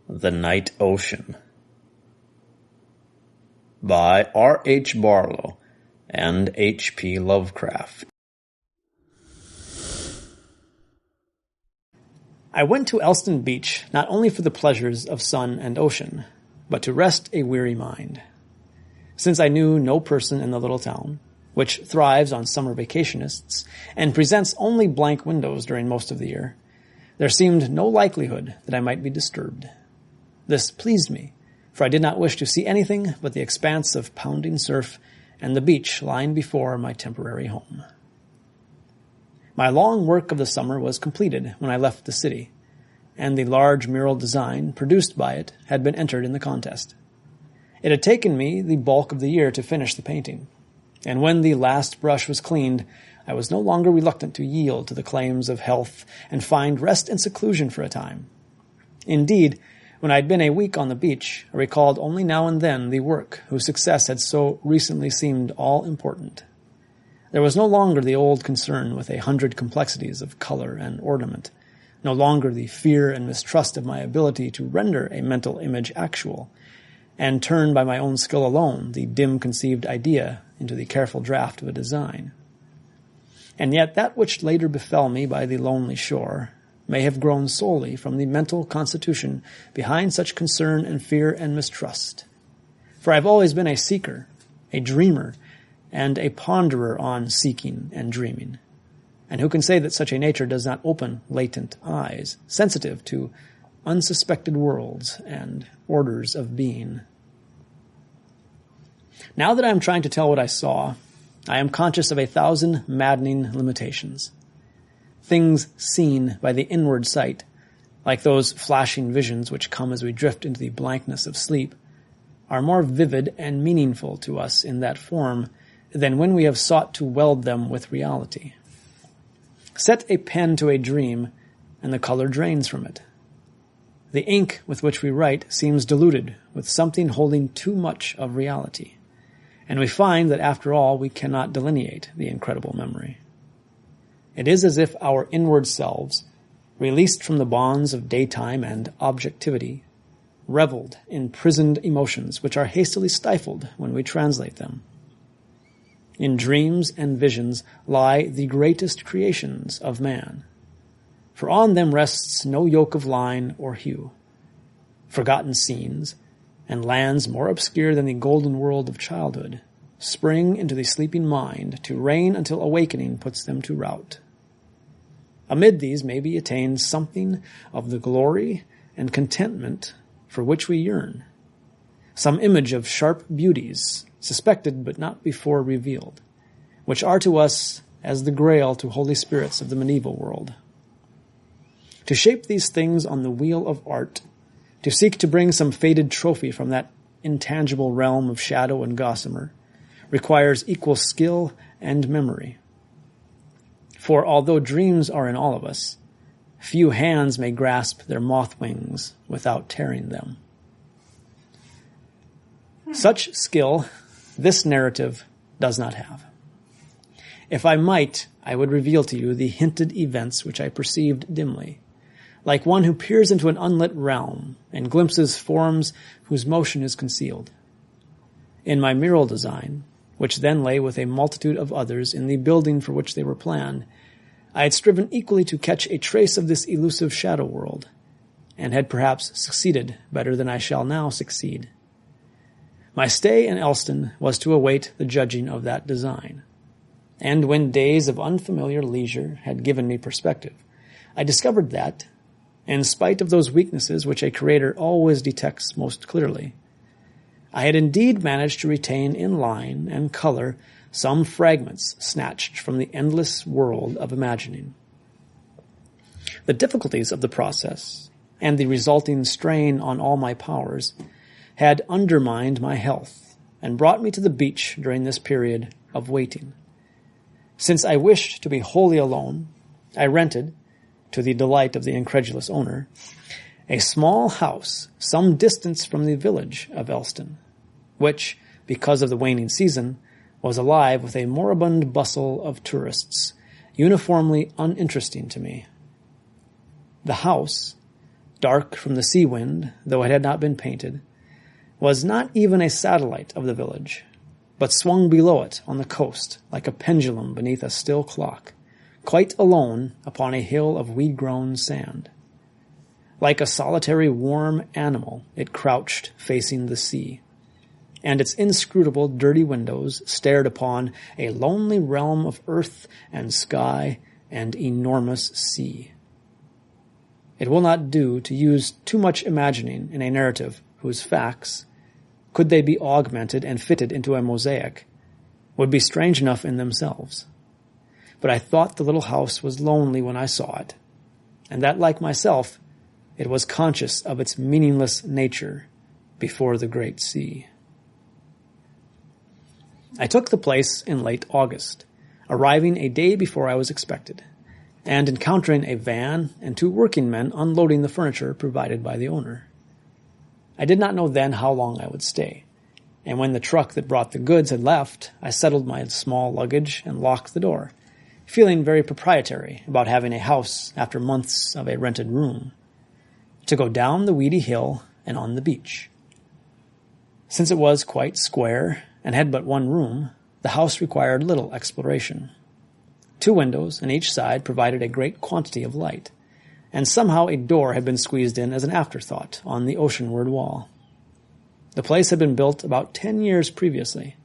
The Night Ocean by R.H. Barlow and H.P. Lovecraft. I went to Elston Beach not only for the pleasures of sun and ocean, but to rest a weary mind. Since I knew no person in the little town, which thrives on summer vacationists and presents only blank windows during most of the year, there seemed no likelihood that I might be disturbed. This pleased me, for I did not wish to see anything but the expanse of pounding surf and the beach lying before my temporary home. My long work of the summer was completed when I left the city, and the large mural design produced by it had been entered in the contest. It had taken me the bulk of the year to finish the painting, and when the last brush was cleaned, I was no longer reluctant to yield to the claims of health and find rest and seclusion for a time. Indeed, when I had been a week on the beach, I recalled only now and then the work whose success had so recently seemed all-important. There was no longer the old concern with 100 complexities of color and ornament, no longer the fear and mistrust of my ability to render a mental image actual, and turn by my own skill alone the dim-conceived idea into the careful draft of a design. And yet that which later befell me by the lonely shore may have grown solely from the mental constitution behind such concern and fear and mistrust. For I have always been a seeker, a dreamer, and a ponderer on seeking and dreaming. And who can say that such a nature does not open latent eyes, sensitive to unsuspected worlds and orders of being? Now that I am trying to tell what I saw, I am conscious of 1,000 maddening limitations. Things seen by the inward sight, like those flashing visions which come as we drift into the blankness of sleep, are more vivid and meaningful to us in that form than when we have sought to weld them with reality. Set a pen to a dream, and the color drains from it. The ink with which we write seems diluted with something holding too much of reality, and we find that after all we cannot delineate the incredible memory. It is as if our inward selves, released from the bonds of daytime and objectivity, reveled in prisoned emotions which are hastily stifled when we translate them. In dreams and visions lie the greatest creations of man, for on them rests no yoke of line or hue. Forgotten scenes, and lands more obscure than the golden world of childhood, spring into the sleeping mind to reign until awakening puts them to rout. Amid these may be attained something of the glory and contentment for which we yearn, some image of sharp beauties, suspected but not before revealed, which are to us as the grail to holy spirits of the medieval world. To shape these things on the wheel of art, to seek to bring some faded trophy from that intangible realm of shadow and gossamer, requires equal skill and memory. For although dreams are in all of us, few hands may grasp their moth wings without tearing them. Such skill this narrative does not have. If I might, I would reveal to you the hinted events which I perceived dimly, like one who peers into an unlit realm and glimpses forms whose motion is concealed. In my mural design, which then lay with a multitude of others in the building for which they were planned, I had striven equally to catch a trace of this elusive shadow world, and had perhaps succeeded better than I shall now succeed. My stay in Elston was to await the judging of that design, and when days of unfamiliar leisure had given me perspective, I discovered that, in spite of those weaknesses which a creator always detects most clearly, I had indeed managed to retain in line and color some fragments snatched from the endless world of imagining. The difficulties of the process, and the resulting strain on all my powers, had undermined my health and brought me to the beach during this period of waiting. Since I wished to be wholly alone, I rented, to the delight of the incredulous owner, a small house some distance from the village of Elston, which, because of the waning season, was alive with a moribund bustle of tourists, uniformly uninteresting to me. The house, dark from the sea wind, though it had not been painted, was not even a satellite of the village, but swung below it on the coast like a pendulum beneath a still clock, quite alone upon a hill of weed-grown sand. Like a solitary warm animal, it crouched facing the sea, and its inscrutable dirty windows stared upon a lonely realm of earth and sky and enormous sea. It will not do to use too much imagining in a narrative whose facts, could they be augmented and fitted into a mosaic, would be strange enough in themselves. But I thought the little house was lonely when I saw it, and that, like myself, it was conscious of its meaningless nature before the great sea. I took the place in late August, arriving a day before I was expected, and encountering a van and 2 working men unloading the furniture provided by the owner. I did not know then how long I would stay, and when the truck that brought the goods had left, I settled my small luggage and locked the door, feeling very proprietary about having a house after months of a rented room, to go down the weedy hill and on the beach. Since it was quite square and had but 1 room, the house required little exploration. 2 windows on each side provided a great quantity of light, and somehow a door had been squeezed in as an afterthought on the oceanward wall. The place had been built about 10 years previously,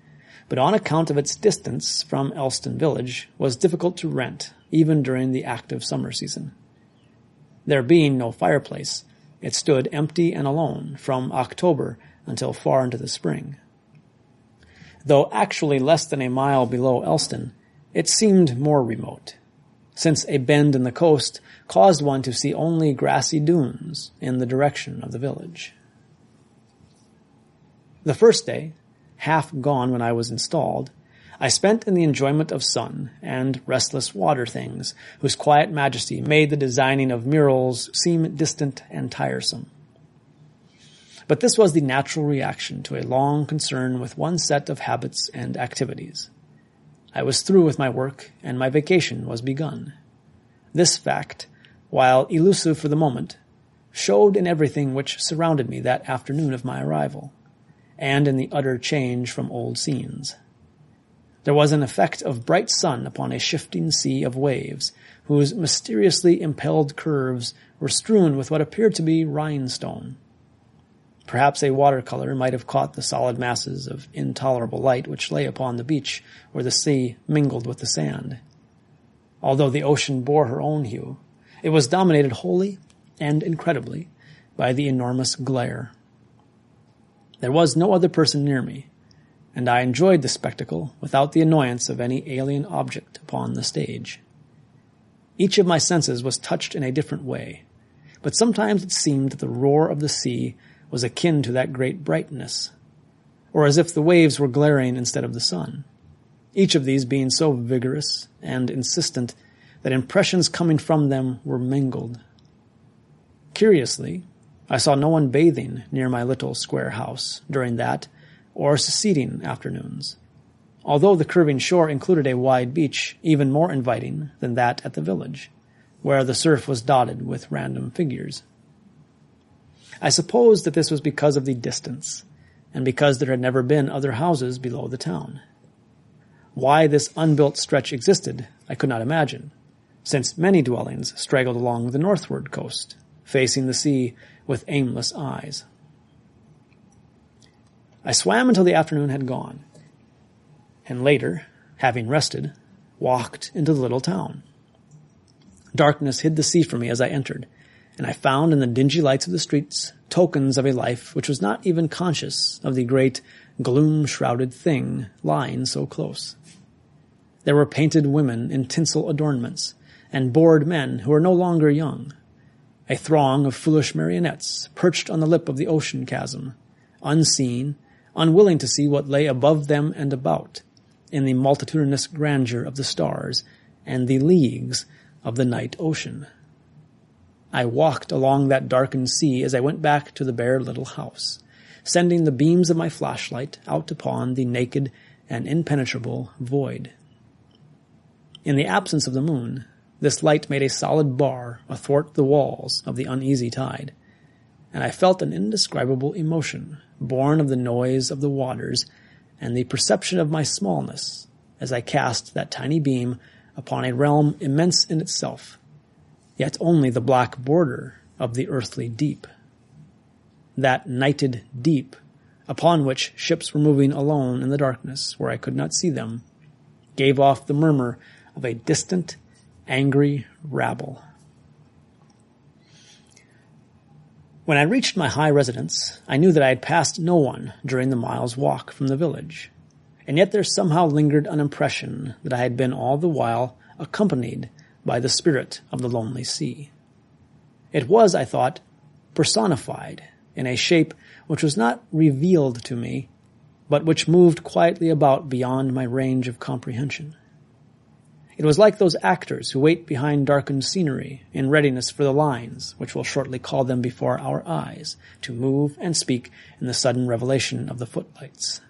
but on account of its distance from Elston village was difficult to rent even during the active summer season. There being no fireplace, it stood empty and alone from October until far into the spring. Though actually less than a mile below Elston, it seemed more remote, since a bend in the coast caused one to see only grassy dunes in the direction of the village. The first day, half gone when I was installed, I spent in the enjoyment of sun and restless water things, whose quiet majesty made the designing of murals seem distant and tiresome. But this was the natural reaction to a long concern with one set of habits and activities. I was through with my work, and my vacation was begun. This fact, while elusive for the moment, showed in everything which surrounded me that afternoon of my arrival, and in the utter change from old scenes. There was an effect of bright sun upon a shifting sea of waves, whose mysteriously impelled curves were strewn with what appeared to be rhinestone. Perhaps a watercolor might have caught the solid masses of intolerable light which lay upon the beach where the sea mingled with the sand. Although the ocean bore her own hue, it was dominated wholly and incredibly by the enormous glare. There was no other person near me, and I enjoyed the spectacle without the annoyance of any alien object upon the stage. Each of my senses was touched in a different way, but sometimes it seemed that the roar of the sea was akin to that great brightness, or as if the waves were glaring instead of the sun, each of these being so vigorous and insistent that impressions coming from them were mingled. Curiously, I saw no one bathing near my little square house during that or succeeding afternoons, although the curving shore included a wide beach even more inviting than that at the village, where the surf was dotted with random figures. I suppose that this was because of the distance, and because there had never been other houses below the town. Why this unbuilt stretch existed, I could not imagine, since many dwellings straggled along the northward coast, facing the sea with aimless eyes. I swam until the afternoon had gone, and later, having rested, walked into the little town. Darkness hid the sea from me as I entered, and I found in the dingy lights of the streets tokens of a life which was not even conscious of the great gloom-shrouded thing lying so close. There were painted women in tinsel adornments, and bored men who were no longer young, a throng of foolish marionettes perched on the lip of the ocean chasm, unseen, unwilling to see what lay above them and about, in the multitudinous grandeur of the stars and the leagues of the night ocean. I walked along that darkened sea as I went back to the bare little house, sending the beams of my flashlight out upon the naked and impenetrable void. In the absence of the moon, this light made a solid bar athwart the walls of the uneasy tide, and I felt an indescribable emotion, born of the noise of the waters and the perception of my smallness, as I cast that tiny beam upon a realm immense in itself, yet only the black border of the earthly deep. That nighted deep, upon which ships were moving alone in the darkness, where I could not see them, gave off the murmur of a distant, angry rabble. When I reached my high residence, I knew that I had passed no one during the mile's walk from the village, and yet there somehow lingered an impression that I had been all the while accompanied by the spirit of the lonely sea. It was, I thought, personified in a shape which was not revealed to me, but which moved quietly about beyond my range of comprehension. It was like those actors who wait behind darkened scenery in readiness for the lines, which will shortly call them before our eyes, to move and speak in the sudden revelation of the footlights.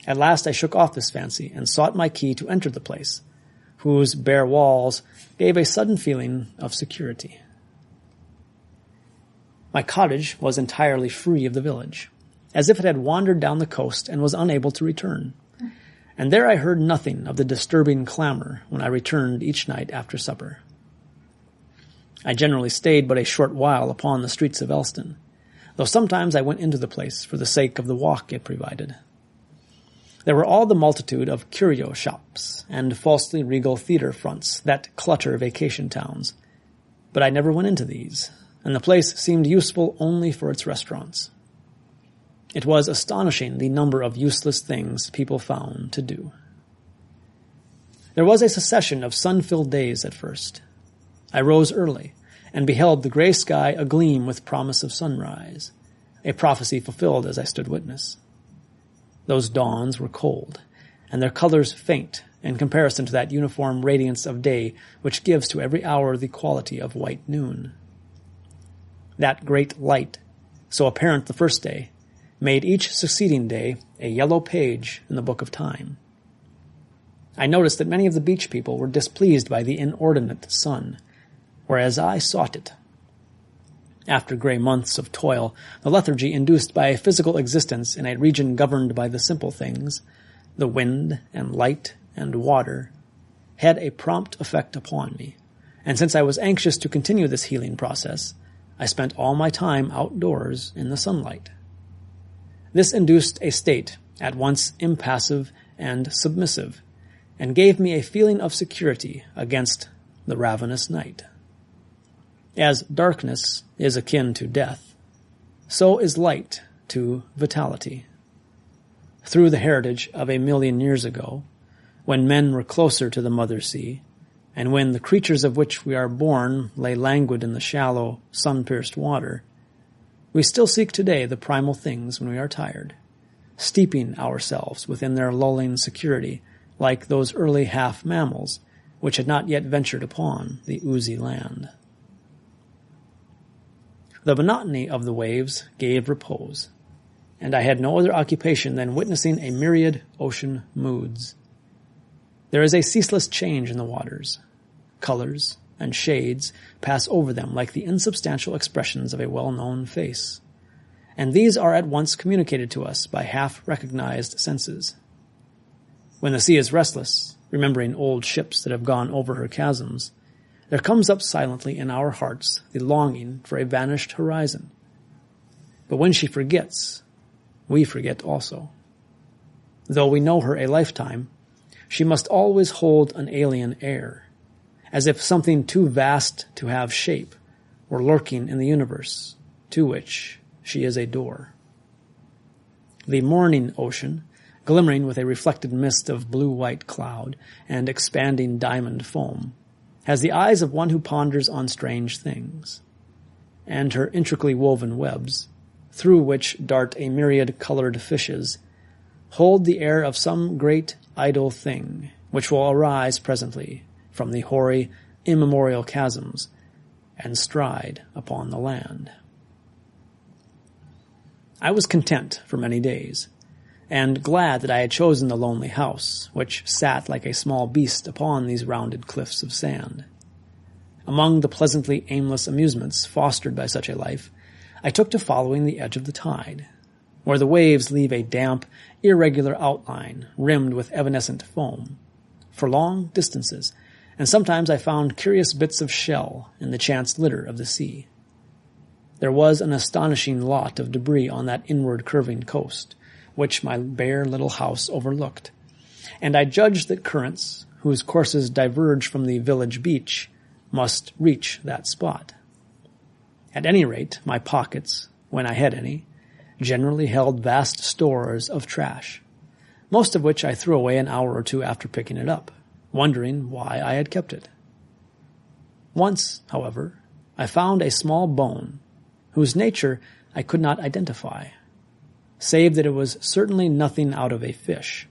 At last I shook off this fancy and sought my key to enter the place, whose bare walls gave a sudden feeling of security. My cottage was entirely free of the village, as if it had wandered down the coast and was unable to return. And there I heard nothing of the disturbing clamor when I returned each night after supper. I generally stayed but a short while upon the streets of Elston, though sometimes I went into the place for the sake of the walk it provided. There were all the multitude of curio shops and falsely regal theater fronts that clutter vacation towns, but I never went into these, and the place seemed useful only for its restaurants. It was astonishing the number of useless things people found to do. There was a succession of sun-filled days at first. I rose early and beheld the gray sky agleam with promise of sunrise, a prophecy fulfilled as I stood witness. Those dawns were cold, and their colors faint in comparison to that uniform radiance of day which gives to every hour the quality of white noon. That great light, so apparent the first day, made each succeeding day a yellow page in the book of time. I noticed that many of the beach people were displeased by the inordinate sun, whereas I sought it. After gray months of toil, the lethargy induced by a physical existence in a region governed by the simple things, the wind and light and water, had a prompt effect upon me, and since I was anxious to continue this healing process, I spent all my time outdoors in the sunlight. This induced a state at once impassive and submissive, and gave me a feeling of security against the ravenous night. As darkness is akin to death, so is light to vitality. Through the heritage of 1,000,000 years ago, when men were closer to the mother sea, and when the creatures of which we are born lay languid in the shallow, sun-pierced water, we still seek today the primal things when we are tired, steeping ourselves within their lulling security, like those early half-mammals which had not yet ventured upon the oozy land. The monotony of the waves gave repose, and I had no other occupation than witnessing a myriad ocean moods. There is a ceaseless change in the waters. Colors and shades pass over them like the insubstantial expressions of a well-known face, and these are at once communicated to us by half-recognized senses. When the sea is restless, remembering old ships that have gone over her chasms, there comes up silently in our hearts the longing for a vanished horizon. But when she forgets, we forget also. Though we know her a lifetime, she must always hold an alien air, as if something too vast to have shape were lurking in the universe, to which she is a door. The morning ocean, glimmering with a reflected mist of blue-white cloud and expanding diamond foam, has the eyes of one who ponders on strange things, and her intricately woven webs, through which dart a myriad colored fishes, hold the air of some great idle thing which will arise presently from the hoary, immemorial chasms and stride upon the land. I was content for many days, and glad that I had chosen the lonely house, which sat like a small beast upon these rounded cliffs of sand. Among the pleasantly aimless amusements fostered by such a life, I took to following the edge of the tide, where the waves leave a damp, irregular outline rimmed with evanescent foam, for long distances, and sometimes I found curious bits of shell in the chance litter of the sea. There was an astonishing lot of debris on that inward curving coast, which my bare little house overlooked, and I judged that currents, whose courses diverge from the village beach, must reach that spot. At any rate, my pockets, when I had any, generally held vast stores of trash, most of which I threw away an hour or two after picking it up, wondering why I had kept it. Once, however, I found a small bone, whose nature I could not identify, save that it was certainly nothing out of a fish.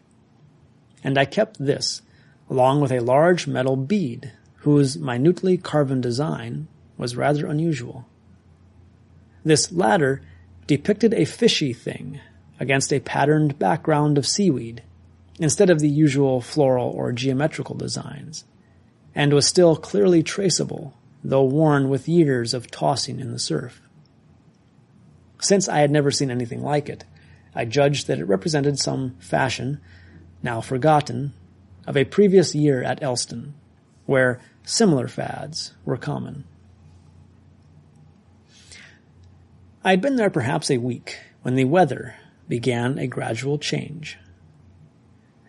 And I kept this, along with a large metal bead, whose minutely carven design was rather unusual. This latter depicted a fishy thing against a patterned background of seaweed, instead of the usual floral or geometrical designs, and was still clearly traceable, though worn with years of tossing in the surf. Since I had never seen anything like it, I judged that it represented some fashion, now forgotten, of a previous year at Elston, where similar fads were common. I had been there perhaps a week when the weather began a gradual change.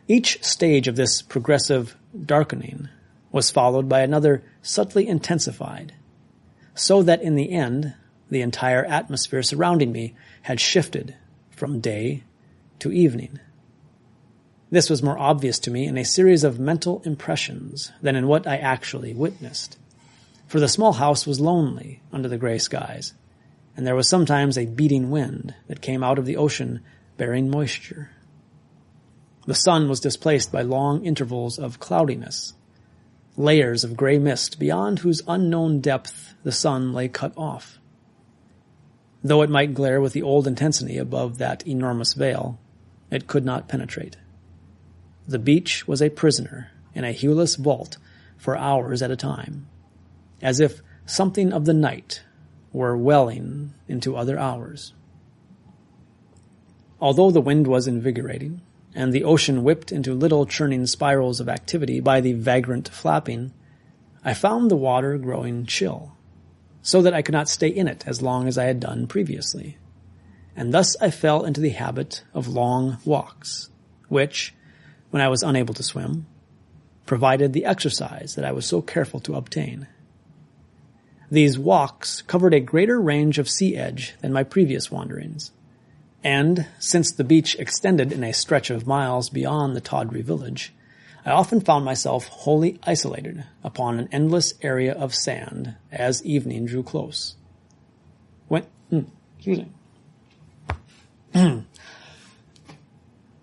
Each stage of this progressive darkening was followed by another subtly intensified, so that in the end the entire atmosphere surrounding me had shifted from day to evening. This was more obvious to me in a series of mental impressions than in what I actually witnessed, for the small house was lonely under the gray skies, and there was sometimes a beating wind that came out of the ocean bearing moisture. The sun was displaced by long intervals of cloudiness, layers of gray mist beyond whose unknown depth the sun lay cut off. Though it might glare with the old intensity above that enormous veil, it could not penetrate. The beach was a prisoner in a hueless vault for hours at a time, as if something of the night were welling into other hours. Although the wind was invigorating, and the ocean whipped into little churning spirals of activity by the vagrant flapping, I found the water growing chill, so that I could not stay in it as long as I had done previously, and thus I fell into the habit of long walks, which, when I was unable to swim, provided the exercise that I was so careful to obtain. These walks covered a greater range of sea edge than my previous wanderings, and, since the beach extended in a stretch of miles beyond the tawdry village, I often found myself wholly isolated upon an endless area of sand as evening drew close.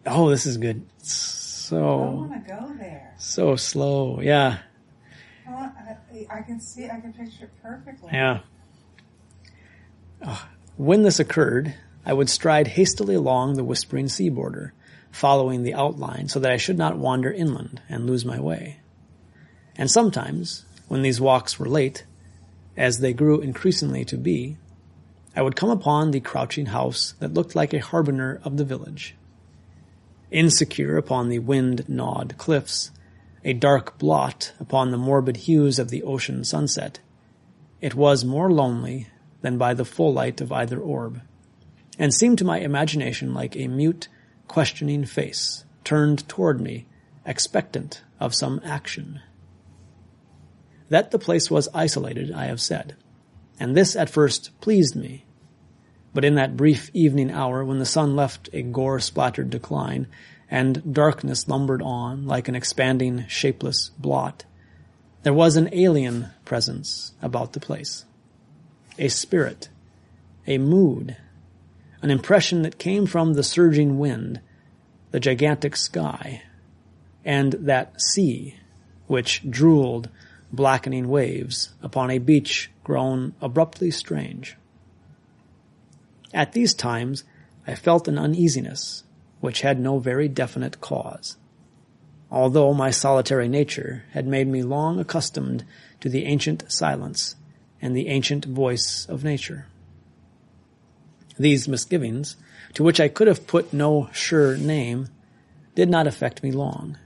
Oh, this is good. I want to go there. So slow, yeah. I can picture it perfectly. Yeah. When this occurred, I would stride hastily along the whispering sea border, following the outline so that I should not wander inland and lose my way. And sometimes, when these walks were late, as they grew increasingly to be, I would come upon the crouching house that looked like a harbinger of the village. Insecure upon the wind-gnawed cliffs, a dark blot upon the morbid hues of the ocean sunset, it was more lonely than by the full light of either orb, and seemed to my imagination like a mute, questioning face turned toward me, expectant of some action. That the place was isolated, I have said, and this at first pleased me. But in that brief evening hour when the sun left a gore-splattered decline and darkness lumbered on like an expanding, shapeless blot, there was an alien presence about the place. A spirit, a mood, an impression that came from the surging wind, the gigantic sky, and that sea which drooled blackening waves upon a beach grown abruptly strange. At these times I felt an uneasiness which had no very definite cause, although my solitary nature had made me long accustomed to the ancient silence and the ancient voice of nature. These misgivings, to which I could have put no sure name, did not affect me long.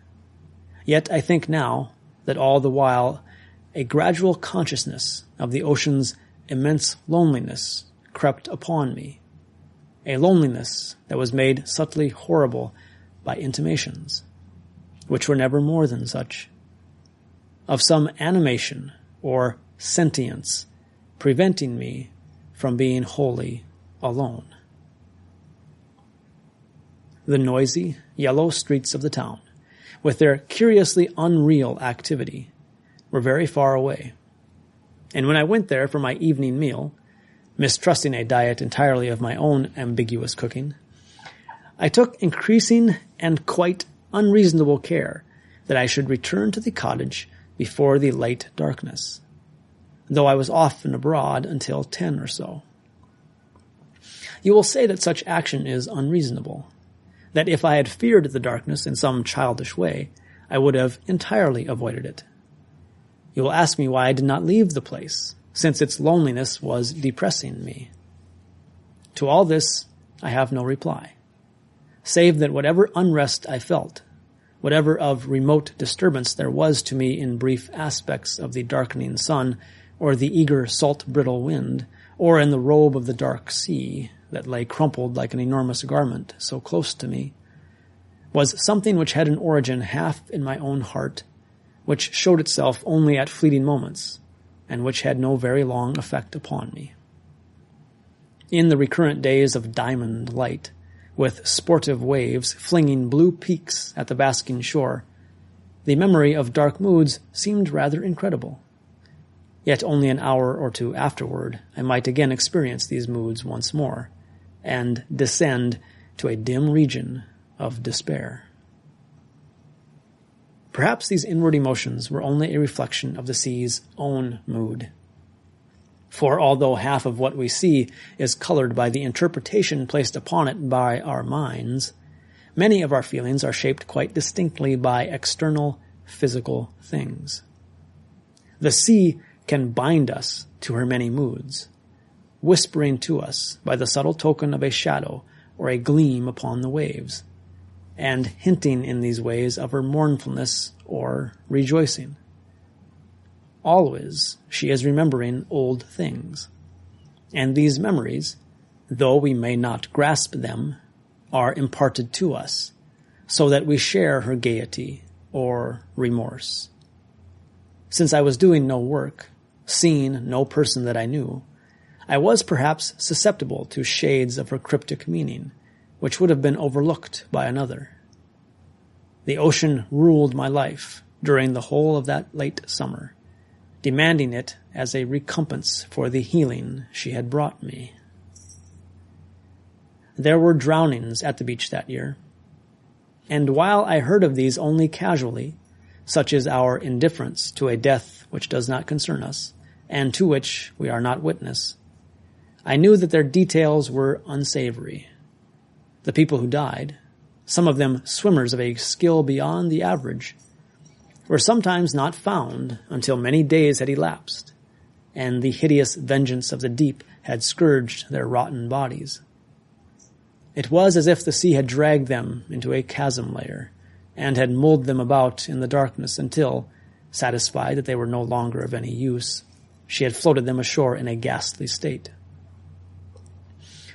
Yet I think now that all the while a gradual consciousness of the ocean's immense loneliness crept upon me, a loneliness that was made subtly horrible by intimations, which were never more than such, of some animation or sentience preventing me from being wholly alone. The noisy, yellow streets of the town, with their curiously unreal activity, were very far away, and when I went there for my evening meal, mistrusting a diet entirely of my own ambiguous cooking, I took increasing and quite unreasonable care that I should return to the cottage before the late darkness, though I was often abroad until 10 or so. You will say that such action is unreasonable, that if I had feared the darkness in some childish way, I would have entirely avoided it. You will ask me why I did not leave the place, since its loneliness was depressing me. To all this, I have no reply, save that whatever unrest I felt, whatever of remote disturbance there was to me in brief aspects of the darkening sun, or the eager salt-brittle wind, or in the robe of the dark sea that lay crumpled like an enormous garment so close to me, was something which had an origin half in my own heart, which showed itself only at fleeting moments, and which had no very long effect upon me. In the recurrent days of diamond light, with sportive waves flinging blue peaks at the basking shore, the memory of dark moods seemed rather incredible. Yet only an hour or two afterward I might again experience these moods once more, and descend to a dim region of despair. Perhaps these inward emotions were only a reflection of the sea's own mood. For although half of what we see is colored by the interpretation placed upon it by our minds, many of our feelings are shaped quite distinctly by external physical things. The sea can bind us to her many moods, whispering to us by the subtle token of a shadow or a gleam upon the waves, and hinting in these ways of her mournfulness or rejoicing. Always she is remembering old things, and these memories, though we may not grasp them, are imparted to us, so that we share her gaiety or remorse. Since I was doing no work, seeing no person that I knew, I was perhaps susceptible to shades of her cryptic meaning, which would have been overlooked by another. The ocean ruled my life during the whole of that late summer, demanding it as a recompense for the healing she had brought me. There were drownings at the beach that year, and while I heard of these only casually, such is our indifference to a death which does not concern us, and to which we are not witness, I knew that their details were unsavory. The people who died, some of them swimmers of a skill beyond the average, were sometimes not found until many days had elapsed, and the hideous vengeance of the deep had scourged their rotten bodies. It was as if the sea had dragged them into a chasm layer, and had mulled them about in the darkness until, satisfied that they were no longer of any use, she had floated them ashore in a ghastly state.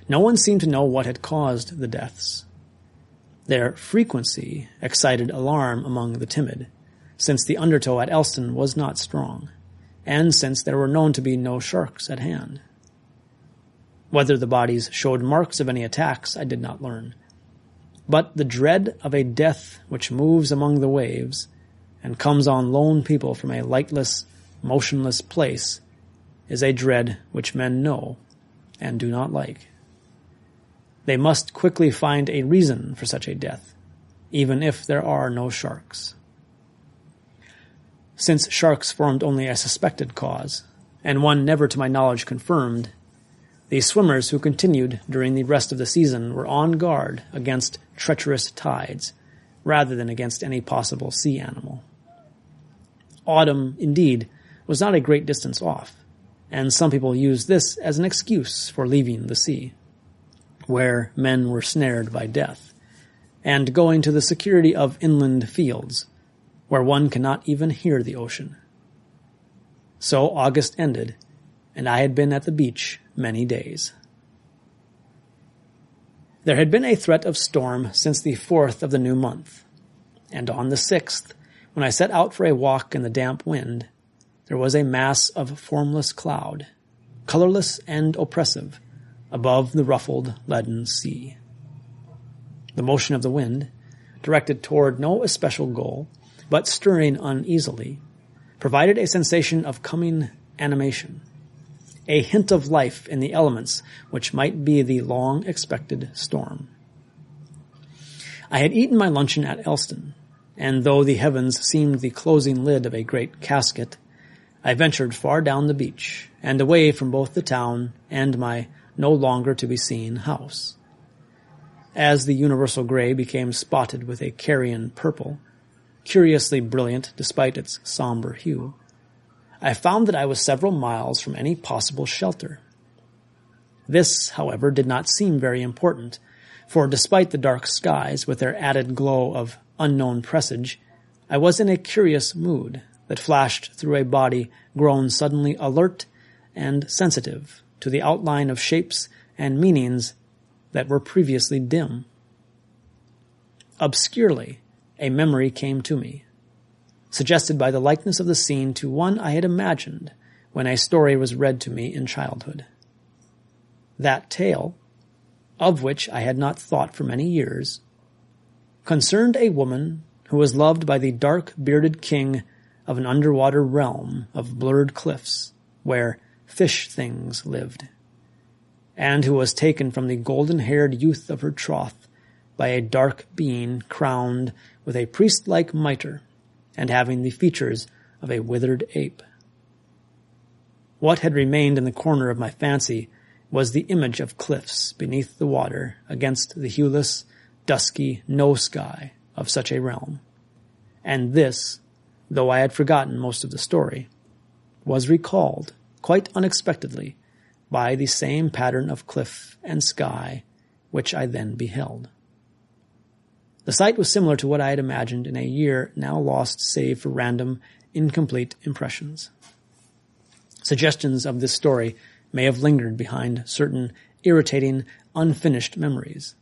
No one seemed to know what had caused the deaths. Their frequency excited alarm among the timid, since the undertow at Elston was not strong, and since there were known to be no sharks at hand. Whether the bodies showed marks of any attacks, I did not learn. But the dread of a death which moves among the waves and comes on lone people from a lightless, motionless place is a dread which men know and do not like. They must quickly find a reason for such a death, even if there are no sharks. Since sharks formed only a suspected cause, and one never to my knowledge confirmed, the swimmers who continued during the rest of the season were on guard against treacherous tides, rather than against any possible sea animal. Autumn, indeed, was not a great distance off, and some people used this as an excuse for leaving the sea. where men were snared by death, and going to the security of inland fields, where one cannot even hear the ocean. So August ended, and I had been at the beach many days. There had been a threat of storm since the 4th of the new month, and on the 6th, when I set out for a walk in the damp wind, there was a mass of formless cloud, colorless and oppressive, above the ruffled leaden sea. The motion of the wind, directed toward no especial goal, but stirring uneasily, provided a sensation of coming animation, a hint of life in the elements which might be the long-expected storm. I had eaten my luncheon at Elston, and though the heavens seemed the closing lid of a great casket, I ventured far down the beach and away from both the town and my no-longer-to-be-seen house. As the universal gray became spotted with a carrion purple, curiously brilliant despite its somber hue, I found that I was several miles from any possible shelter. This, however, did not seem very important, for despite the dark skies with their added glow of unknown presage, I was in a curious mood that flashed through a body grown suddenly alert and sensitive to the outline of shapes and meanings that were previously dim. Obscurely, a memory came to me, suggested by the likeness of the scene to one I had imagined when a story was read to me in childhood. That tale, of which I had not thought for many years, concerned a woman who was loved by the dark-bearded king of an underwater realm of blurred cliffs where fish things lived, and who was taken from the golden-haired youth of her troth by a dark being crowned with a priest-like mitre and having the features of a withered ape. What had remained in the corner of my fancy was the image of cliffs beneath the water against the hueless, dusky no-sky of such a realm, and this, though I had forgotten most of the story, was recalled, quite unexpectedly, by the same pattern of cliff and sky which I then beheld. The sight was similar to what I had imagined in a year now lost save for random, incomplete impressions. Suggestions of this story may have lingered behind certain irritating, unfinished memories,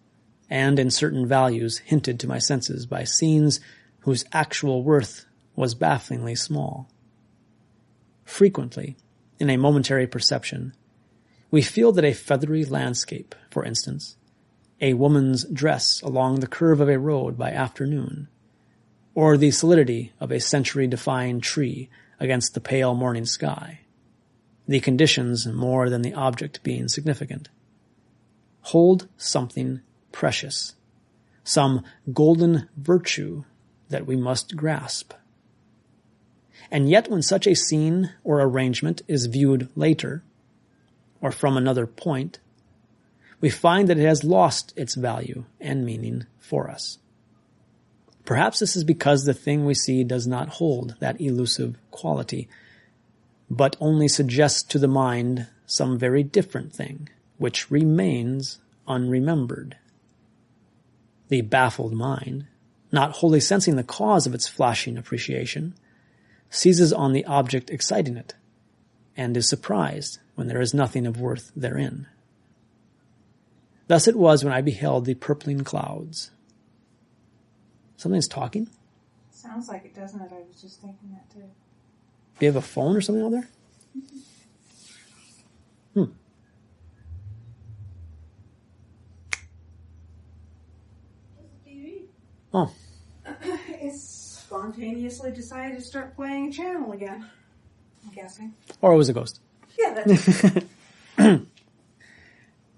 and in certain values hinted to my senses by scenes whose actual worth was bafflingly small. Frequently, in a momentary perception, we feel that a feathery landscape, for instance, a woman's dress along the curve of a road by afternoon, or the solidity of a century-defying tree against the pale morning sky, the conditions more than the object being significant, hold something precious, some golden virtue that we must grasp. And yet when such a scene or arrangement is viewed later, or from another point, we find that it has lost its value and meaning for us. Perhaps this is because the thing we see does not hold that elusive quality, but only suggests to the mind some very different thing, which remains unremembered. The baffled mind, not wholly sensing the cause of its flashing appreciation, seizes on the object exciting it, and is surprised when there is nothing of worth therein. Thus it was when I beheld the purpling clouds. Something's talking? Sounds like it, doesn't it? I was just thinking that too. Do you have a phone or something out there? Oh. It's spontaneously decided to start playing a channel again, I'm guessing. Or it was a ghost. Yeah, that's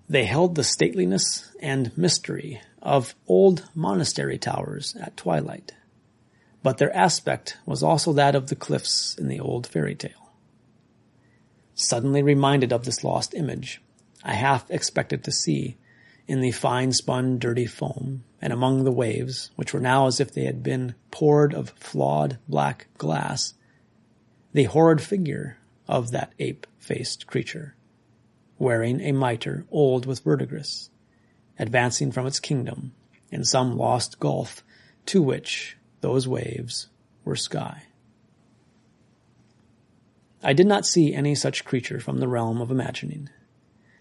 They held the stateliness and mystery of old monastery towers at twilight, but their aspect was also that of the cliffs in the old fairy tale. Suddenly reminded of this lost image, I half expected to see, in the fine-spun dirty foam, and among the waves, which were now as if they had been poured of flawed black glass, the horrid figure of that ape-faced creature, wearing a mitre old with verdigris, advancing from its kingdom in some lost gulf to which those waves were sky. I did not see any such creature from the realm of imagining,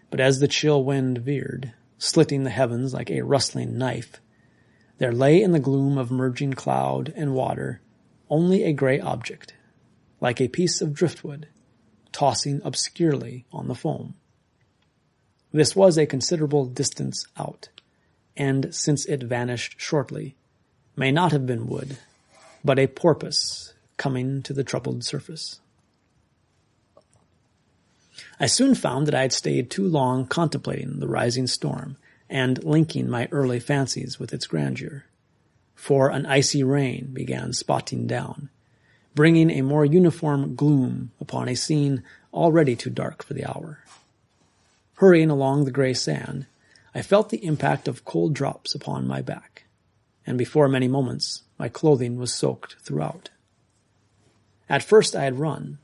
but as the chill wind veered, slitting the heavens like a rustling knife, there lay in the gloom of merging cloud and water only a gray object, like a piece of driftwood, tossing obscurely on the foam. This was a considerable distance out, and since it vanished shortly, may not have been wood, but a porpoise coming to the troubled surface. I soon found that I had stayed too long contemplating the rising storm and linking my early fancies with its grandeur, for an icy rain began spotting down, bringing a more uniform gloom upon a scene already too dark for the hour. Hurrying along the gray sand, I felt the impact of cold drops upon my back, and before many moments my clothing was soaked throughout. At first I had run,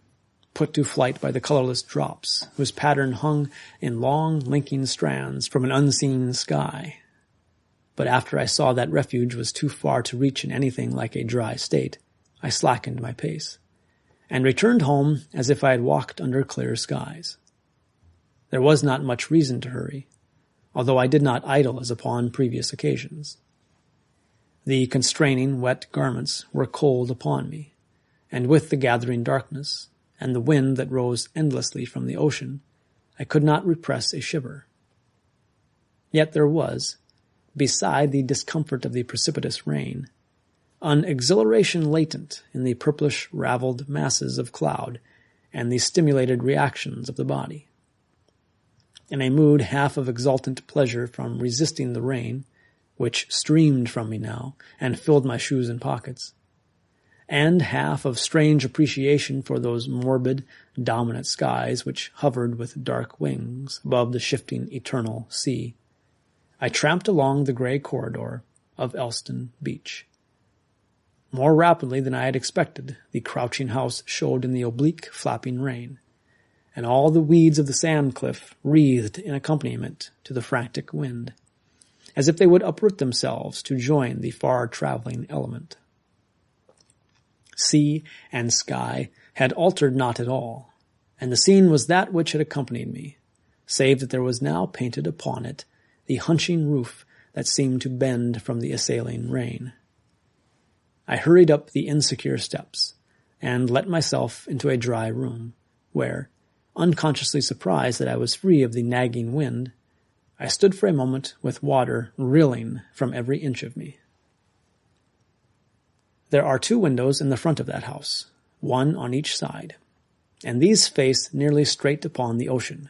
put to flight by the colorless drops, whose pattern hung in long linking strands from an unseen sky. But after I saw that refuge was too far to reach in anything like a dry state, I slackened my pace, and returned home as if I had walked under clear skies. There was not much reason to hurry, although I did not idle as upon previous occasions. The constraining wet garments were cold upon me, and with the gathering darkness, and the wind that rose endlessly from the ocean, I could not repress a shiver. Yet there was, beside the discomfort of the precipitous rain, an exhilaration latent in the purplish raveled masses of cloud and the stimulated reactions of the body. In a mood half of exultant pleasure from resisting the rain, which streamed from me now and filled my shoes and pockets, and half of strange appreciation for those morbid, dominant skies which hovered with dark wings above the shifting eternal sea, I tramped along the gray corridor of Elston Beach. More rapidly than I had expected, the crouching house showed in the oblique, flapping rain, and all the weeds of the sand cliff wreathed in accompaniment to the frantic wind, as if they would uproot themselves to join the far-traveling element. Sea and sky had altered not at all, and the scene was that which had accompanied me, save that there was now painted upon it the hunching roof that seemed to bend from the assailing rain. I hurried up the insecure steps, and let myself into a dry room, where, unconsciously surprised that I was free of the nagging wind, I stood for a moment with water rilling from every inch of me. There are 2 windows in the front of that house, one on each side, and these face nearly straight upon the ocean,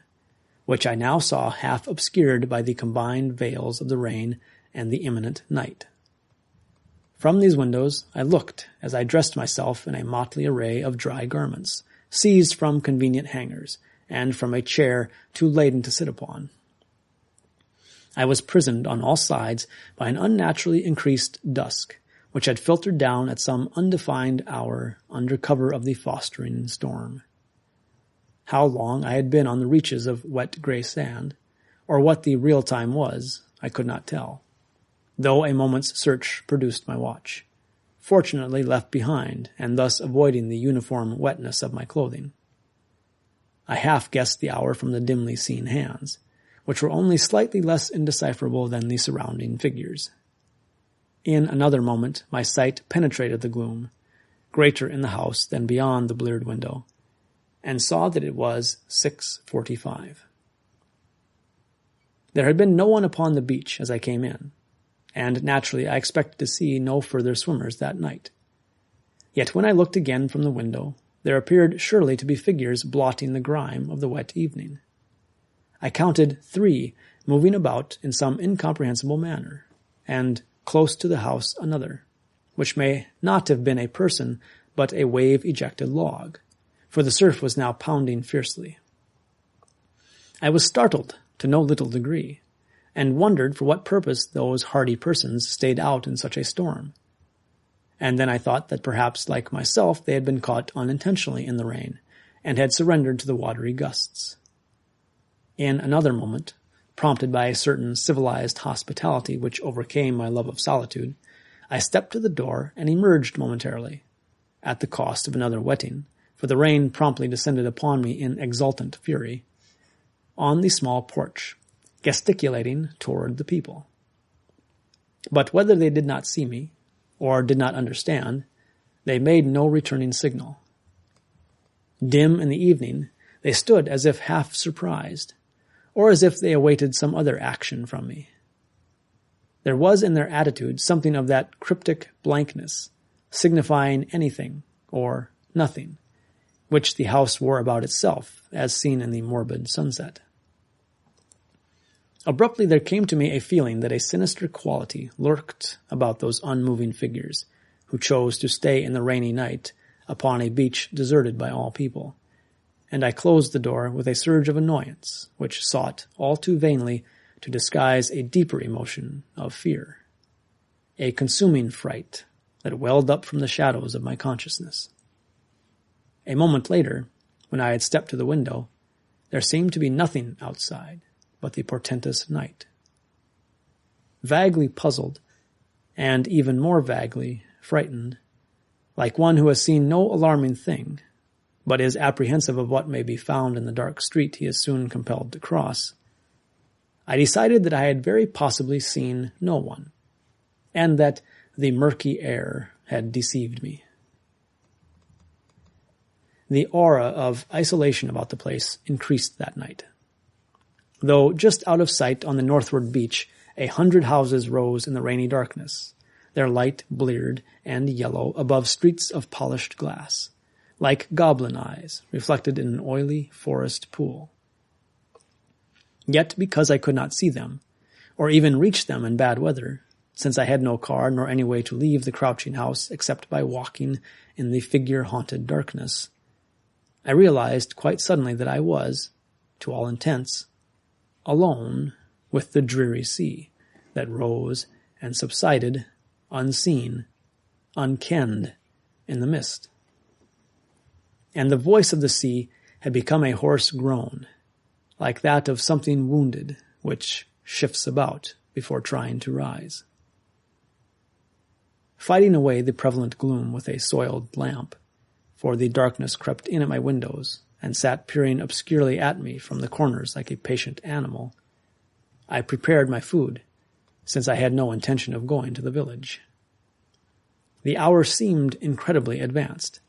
which I now saw half obscured by the combined veils of the rain and the imminent night. From these windows I looked as I dressed myself in a motley array of dry garments, seized from convenient hangers, and from a chair too laden to sit upon. I was prisoned on all sides by an unnaturally increased dusk, which had filtered down at some undefined hour under cover of the fostering storm. How long I had been on the reaches of wet gray sand, or what the real time was, I could not tell, though a moment's search produced my watch, fortunately left behind, and thus avoiding the uniform wetness of my clothing. I half guessed the hour from the dimly seen hands, which were only slightly less indecipherable than the surrounding figures. In another moment my sight penetrated the gloom, greater in the house than beyond the bleared window, and saw that it was 6:45. There had been no one upon the beach as I came in, and naturally I expected to see no further swimmers that night. Yet when I looked again from the window, there appeared surely to be figures blotting the grime of the wet evening. I counted 3 moving about in some incomprehensible manner, and close to the house another, which may not have been a person, but a wave-ejected log, for the surf was now pounding fiercely. I was startled to no little degree, and wondered for what purpose those hardy persons stayed out in such a storm. And then I thought that perhaps, like myself, they had been caught unintentionally in the rain, and had surrendered to the watery gusts. In another moment, Prompted by a certain civilized hospitality which overcame my love of solitude, I stepped to the door and emerged momentarily, at the cost of another wetting, for the rain promptly descended upon me in exultant fury, on the small porch, gesticulating toward the people. But whether they did not see me, or did not understand, they made no returning signal. Dim in the evening, they stood as if half surprised, or as if they awaited some other action from me. There was in their attitude something of that cryptic blankness, signifying anything or nothing, which the house wore about itself, as seen in the morbid sunset. Abruptly there came to me a feeling that a sinister quality lurked about those unmoving figures, who chose to stay in the rainy night upon a beach deserted by all people, and I closed the door with a surge of annoyance, which sought all too vainly to disguise a deeper emotion of fear, a consuming fright that welled up from the shadows of my consciousness. A moment later, when I had stepped to the window, there seemed to be nothing outside but the portentous night. Vaguely puzzled, and even more vaguely frightened, like one who has seen no alarming thing, but is apprehensive of what may be found in the dark street he is soon compelled to cross, I decided that I had very possibly seen no one, and that the murky air had deceived me. The aura of isolation about the place increased that night. Though just out of sight on the northward beach, 100 houses rose in the rainy darkness, their light bleared and yellow above streets of polished glass, like goblin eyes reflected in an oily forest pool. Yet because I could not see them, or even reach them in bad weather, since I had no car nor any way to leave the crouching house except by walking in the figure-haunted darkness, I realized quite suddenly that I was, to all intents, alone with the dreary sea that rose and subsided, unseen, unkenned, in the mist. And the voice of the sea had become a hoarse groan, like that of something wounded, which shifts about before trying to rise. Fighting away the prevalent gloom with a soiled lamp, for the darkness crept in at my windows and sat peering obscurely at me from the corners like a patient animal, I prepared my food, since I had no intention of going to the village. The hour seemed incredibly advanced,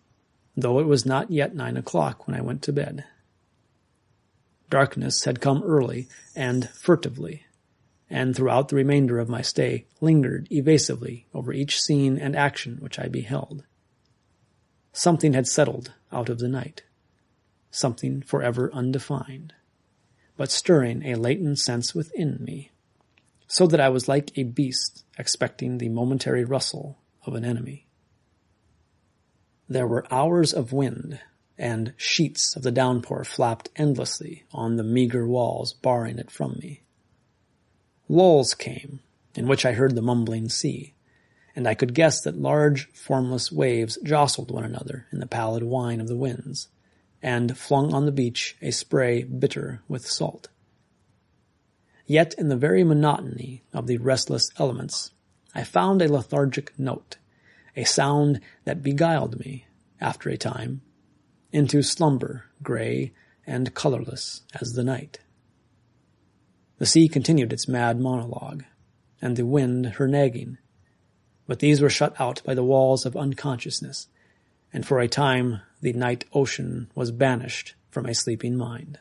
though it was not yet 9 o'clock when I went to bed. Darkness had come early and furtively, and throughout the remainder of my stay lingered evasively over each scene and action which I beheld. Something had settled out of the night, something forever undefined, but stirring a latent sense within me, so that I was like a beast expecting the momentary rustle of an enemy. There were hours of wind, and sheets of the downpour flapped endlessly on the meager walls barring it from me. Lulls came, in which I heard the mumbling sea, and I could guess that large, formless waves jostled one another in the pallid whine of the winds, and flung on the beach a spray bitter with salt. Yet in the very monotony of the restless elements, I found a lethargic note, a sound that beguiled me, after a time, into slumber gray and colorless as the night. The sea continued its mad monologue, and the wind her nagging, but these were shut out by the walls of unconsciousness, and for a time the night ocean was banished from a sleeping mind.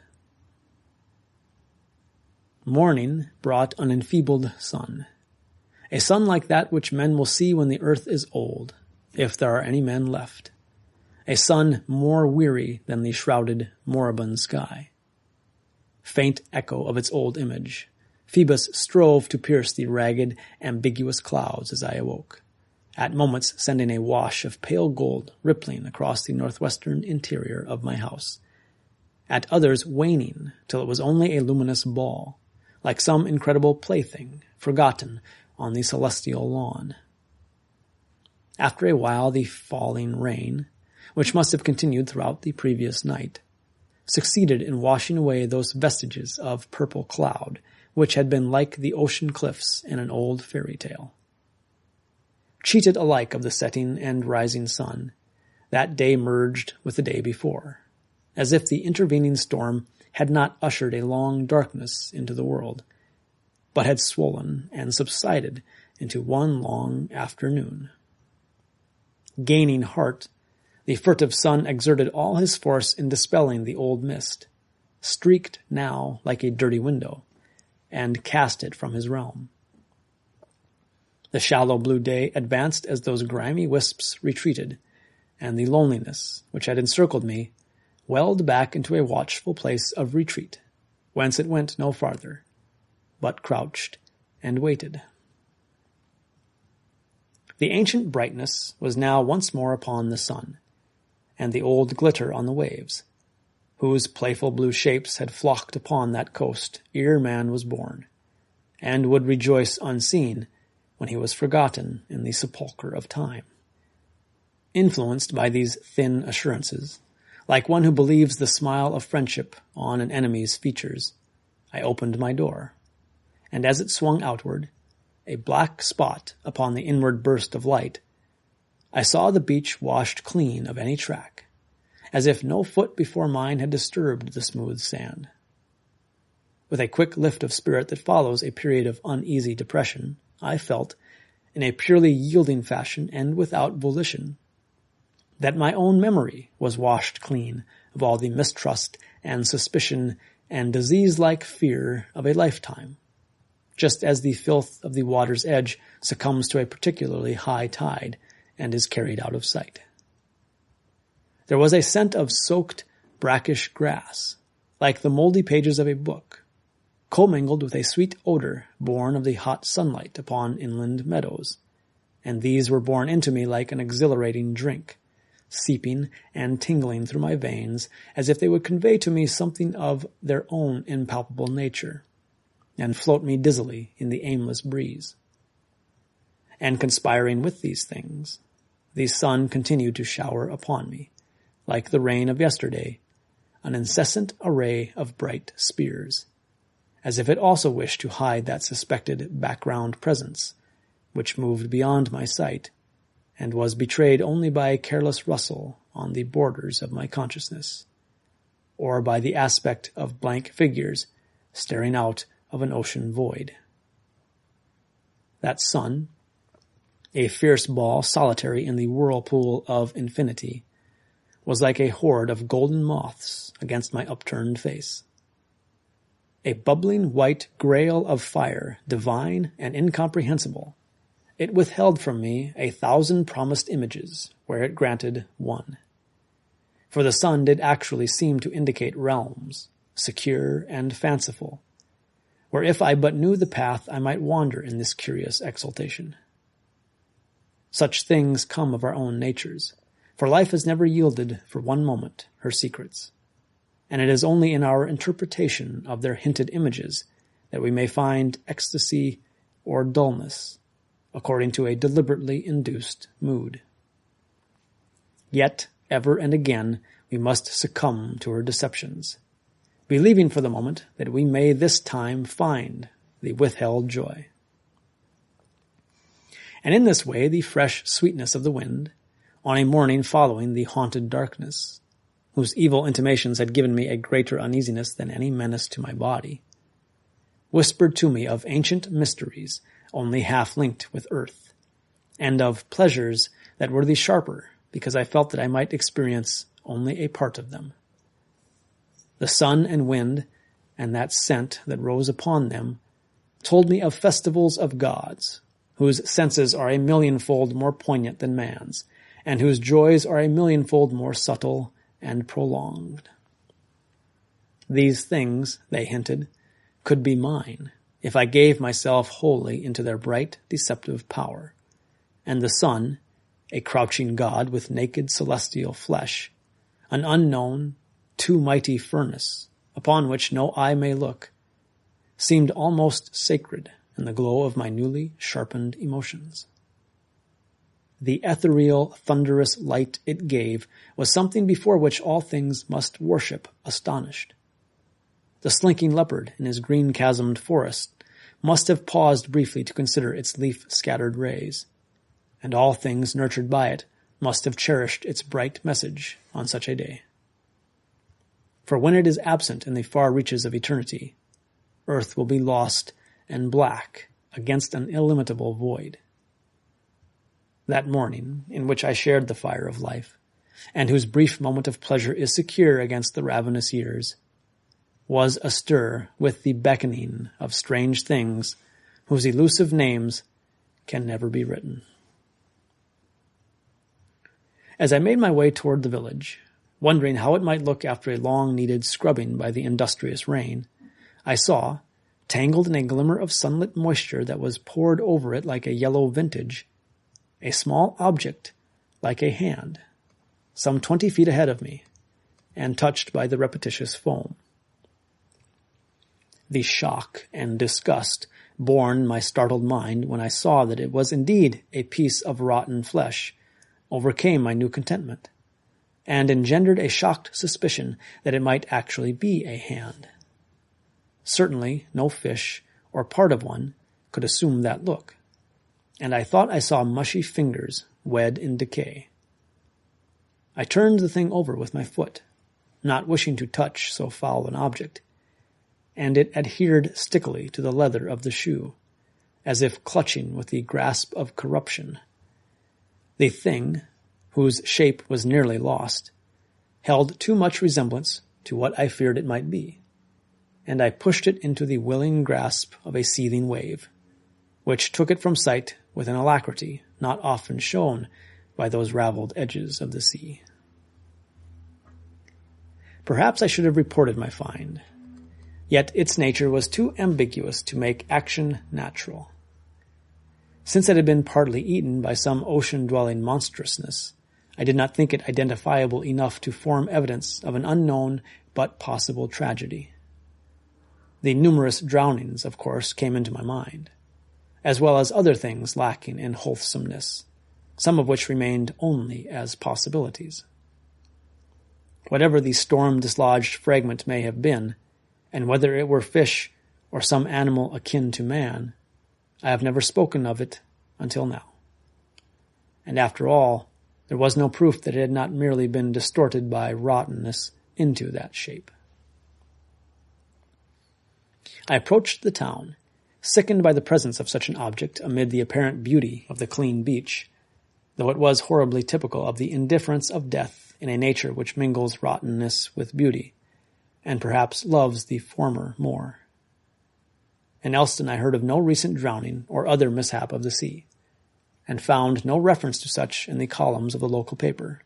Morning brought an enfeebled sun, a sun like that which men will see when the earth is old, if there are any men left, a sun more weary than the shrouded, moribund sky. Faint echo of its old image, Phoebus strove to pierce the ragged, ambiguous clouds as I awoke, at moments sending a wash of pale gold rippling across the northwestern interior of my house, at others waning till it was only a luminous ball, like some incredible plaything forgotten on the celestial lawn. After a while the falling rain, which must have continued throughout the previous night, succeeded in washing away those vestiges of purple cloud which had been like the ocean cliffs in an old fairy tale. Cheated alike of the setting and rising sun, that day merged with the day before, as if the intervening storm had not ushered a long darkness into the world, but had swollen and subsided into one long afternoon. Gaining heart, the furtive sun exerted all his force in dispelling the old mist, streaked now like a dirty window, and cast it from his realm. The shallow blue day advanced as those grimy wisps retreated, and the loneliness which had encircled me welled back into a watchful place of retreat, whence it went no farther, but crouched and waited. The ancient brightness was now once more upon the sun, and the old glitter on the waves, whose playful blue shapes had flocked upon that coast ere man was born, and would rejoice unseen when he was forgotten in the sepulchre of time. Influenced by these thin assurances, like one who believes the smile of friendship on an enemy's features, I opened my door, and as it swung outward, a black spot upon the inward burst of light, I saw the beach washed clean of any track, as if no foot before mine had disturbed the smooth sand. With a quick lift of spirit that follows a period of uneasy depression, I felt, in a purely yielding fashion and without volition, that my own memory was washed clean of all the mistrust and suspicion and disease-like fear of a lifetime, just as the filth of the water's edge succumbs to a particularly high tide and is carried out of sight. There was a scent of soaked, brackish grass, like the moldy pages of a book, commingled with a sweet odor born of the hot sunlight upon inland meadows, and these were borne into me like an exhilarating drink, seeping and tingling through my veins as if they would convey to me something of their own impalpable nature, and float me dizzily in the aimless breeze. And conspiring with these things, the sun continued to shower upon me, like the rain of yesterday, an incessant array of bright spears, as if it also wished to hide that suspected background presence, which moved beyond my sight, and was betrayed only by a careless rustle on the borders of my consciousness, or by the aspect of blank figures staring out of an ocean void. That sun, a fierce ball solitary in the whirlpool of infinity, was like a horde of golden moths against my upturned face. A bubbling white grail of fire, divine and incomprehensible, it withheld from me 1,000 promised images where it granted one. For the sun did actually seem to indicate realms, secure and fanciful, where if I but knew the path I might wander in this curious exaltation. Such things come of our own natures, for life has never yielded for one moment her secrets, and it is only in our interpretation of their hinted images that we may find ecstasy or dullness, according to a deliberately induced mood. Yet, ever and again, we must succumb to her deceptions, believing for the moment that we may this time find the withheld joy. And in this way the fresh sweetness of the wind, on a morning following the haunted darkness, whose evil intimations had given me a greater uneasiness than any menace to my body, whispered to me of ancient mysteries only half linked with earth, and of pleasures that were the sharper because I felt that I might experience only a part of them. The sun and wind, and that scent that rose upon them, told me of festivals of gods, whose senses are a millionfold more poignant than man's, and whose joys are a millionfold more subtle and prolonged. These things, they hinted, could be mine, if I gave myself wholly into their bright, deceptive power, and the sun, a crouching god with naked celestial flesh, an unknown, too mighty furnace, upon which no eye may look, seemed almost sacred in the glow of my newly sharpened emotions. The ethereal, thunderous light it gave was something before which all things must worship astonished. The slinking leopard in his green-chasmed forest must have paused briefly to consider its leaf-scattered rays, and all things nurtured by it must have cherished its bright message on such a day. For when it is absent in the far reaches of eternity, earth will be lost and black against an illimitable void. That morning, in which I shared the fire of life, and whose brief moment of pleasure is secure against the ravenous years, was astir with the beckoning of strange things whose elusive names can never be written. As I made my way toward the village, wondering how it might look after a long-needed scrubbing by the industrious rain, I saw, tangled in a glimmer of sunlit moisture that was poured over it like a yellow vintage, a small object like a hand, some 20 feet ahead of me, and touched by the repetitious foam. The shock and disgust borne in my startled mind when I saw that it was indeed a piece of rotten flesh overcame my new contentment, and engendered a shocked suspicion that it might actually be a hand. Certainly no fish or part of one could assume that look, and I thought I saw mushy fingers wed in decay. I turned the thing over with my foot, not wishing to touch so foul an object, and it adhered stickily to the leather of the shoe, as if clutching with the grasp of corruption. The thing, whose shape was nearly lost, held too much resemblance to what I feared it might be, and I pushed it into the willing grasp of a seething wave, which took it from sight with an alacrity not often shown by those raveled edges of the sea. Perhaps I should have reported my find, yet its nature was too ambiguous to make action natural. Since it had been partly eaten by some ocean-dwelling monstrousness, I did not think it identifiable enough to form evidence of an unknown but possible tragedy. The numerous drownings, of course, came into my mind, as well as other things lacking in wholesomeness, some of which remained only as possibilities. Whatever the storm-dislodged fragment may have been, and whether it were fish or some animal akin to man, I have never spoken of it until now. And after all, there was no proof that it had not merely been distorted by rottenness into that shape. I approached the town, sickened by the presence of such an object amid the apparent beauty of the clean beach, though it was horribly typical of the indifference of death in a nature which mingles rottenness with beauty, and perhaps loves the former more. In Elston I heard of no recent drowning or other mishap of the sea, and found no reference to such in the columns of the local paper,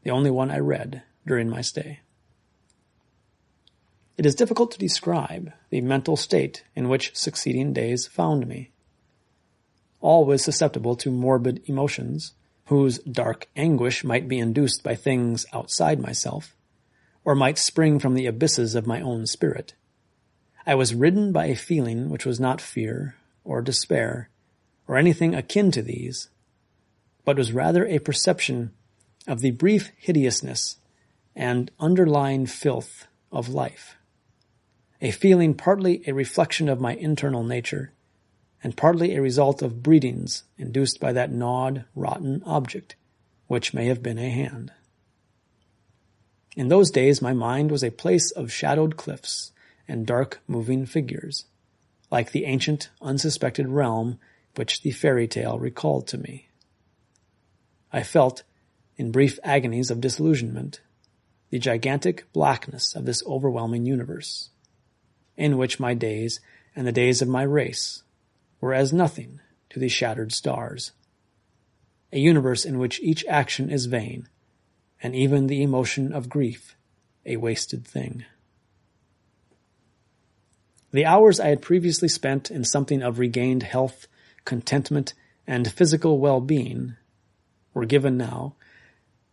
the only one I read during my stay. It is difficult to describe the mental state in which succeeding days found me. Always susceptible to morbid emotions, whose dark anguish might be induced by things outside myself, or might spring from the abysses of my own spirit, I was ridden by a feeling which was not fear or despair or anything akin to these, but was rather a perception of the brief hideousness and underlying filth of life, a feeling partly a reflection of my internal nature and partly a result of breedings induced by that gnawed, rotten object, which may have been a hand. In those days my mind was a place of shadowed cliffs and dark moving figures, like the ancient, unsuspected realm which the fairy tale recalled to me. I felt, in brief agonies of disillusionment, the gigantic blackness of this overwhelming universe, in which my days and the days of my race were as nothing to the shattered stars, a universe in which each action is vain, and even the emotion of grief a wasted thing. The hours I had previously spent in something of regained health, contentment, and physical well-being were given now,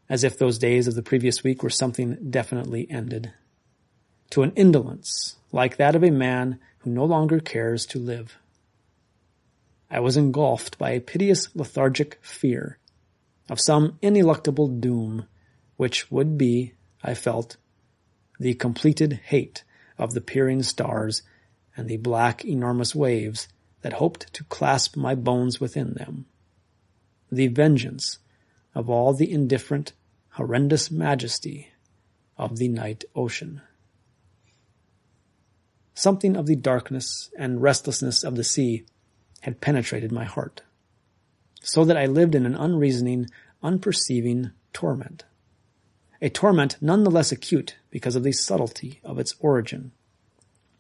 as if those days of the previous week were something definitely ended, to an indolence like that of a man who no longer cares to live. I was engulfed by a piteous lethargic fear of some ineluctable doom, which would be, I felt, the completed hate of the peering stars and the black enormous waves that hoped to clasp my bones within them. The vengeance of all the indifferent, horrendous majesty of the night ocean. Something of the darkness and restlessness of the sea had penetrated my heart, so that I lived in an unreasoning, unperceiving torment. A torment none the less acute because of the subtlety of its origin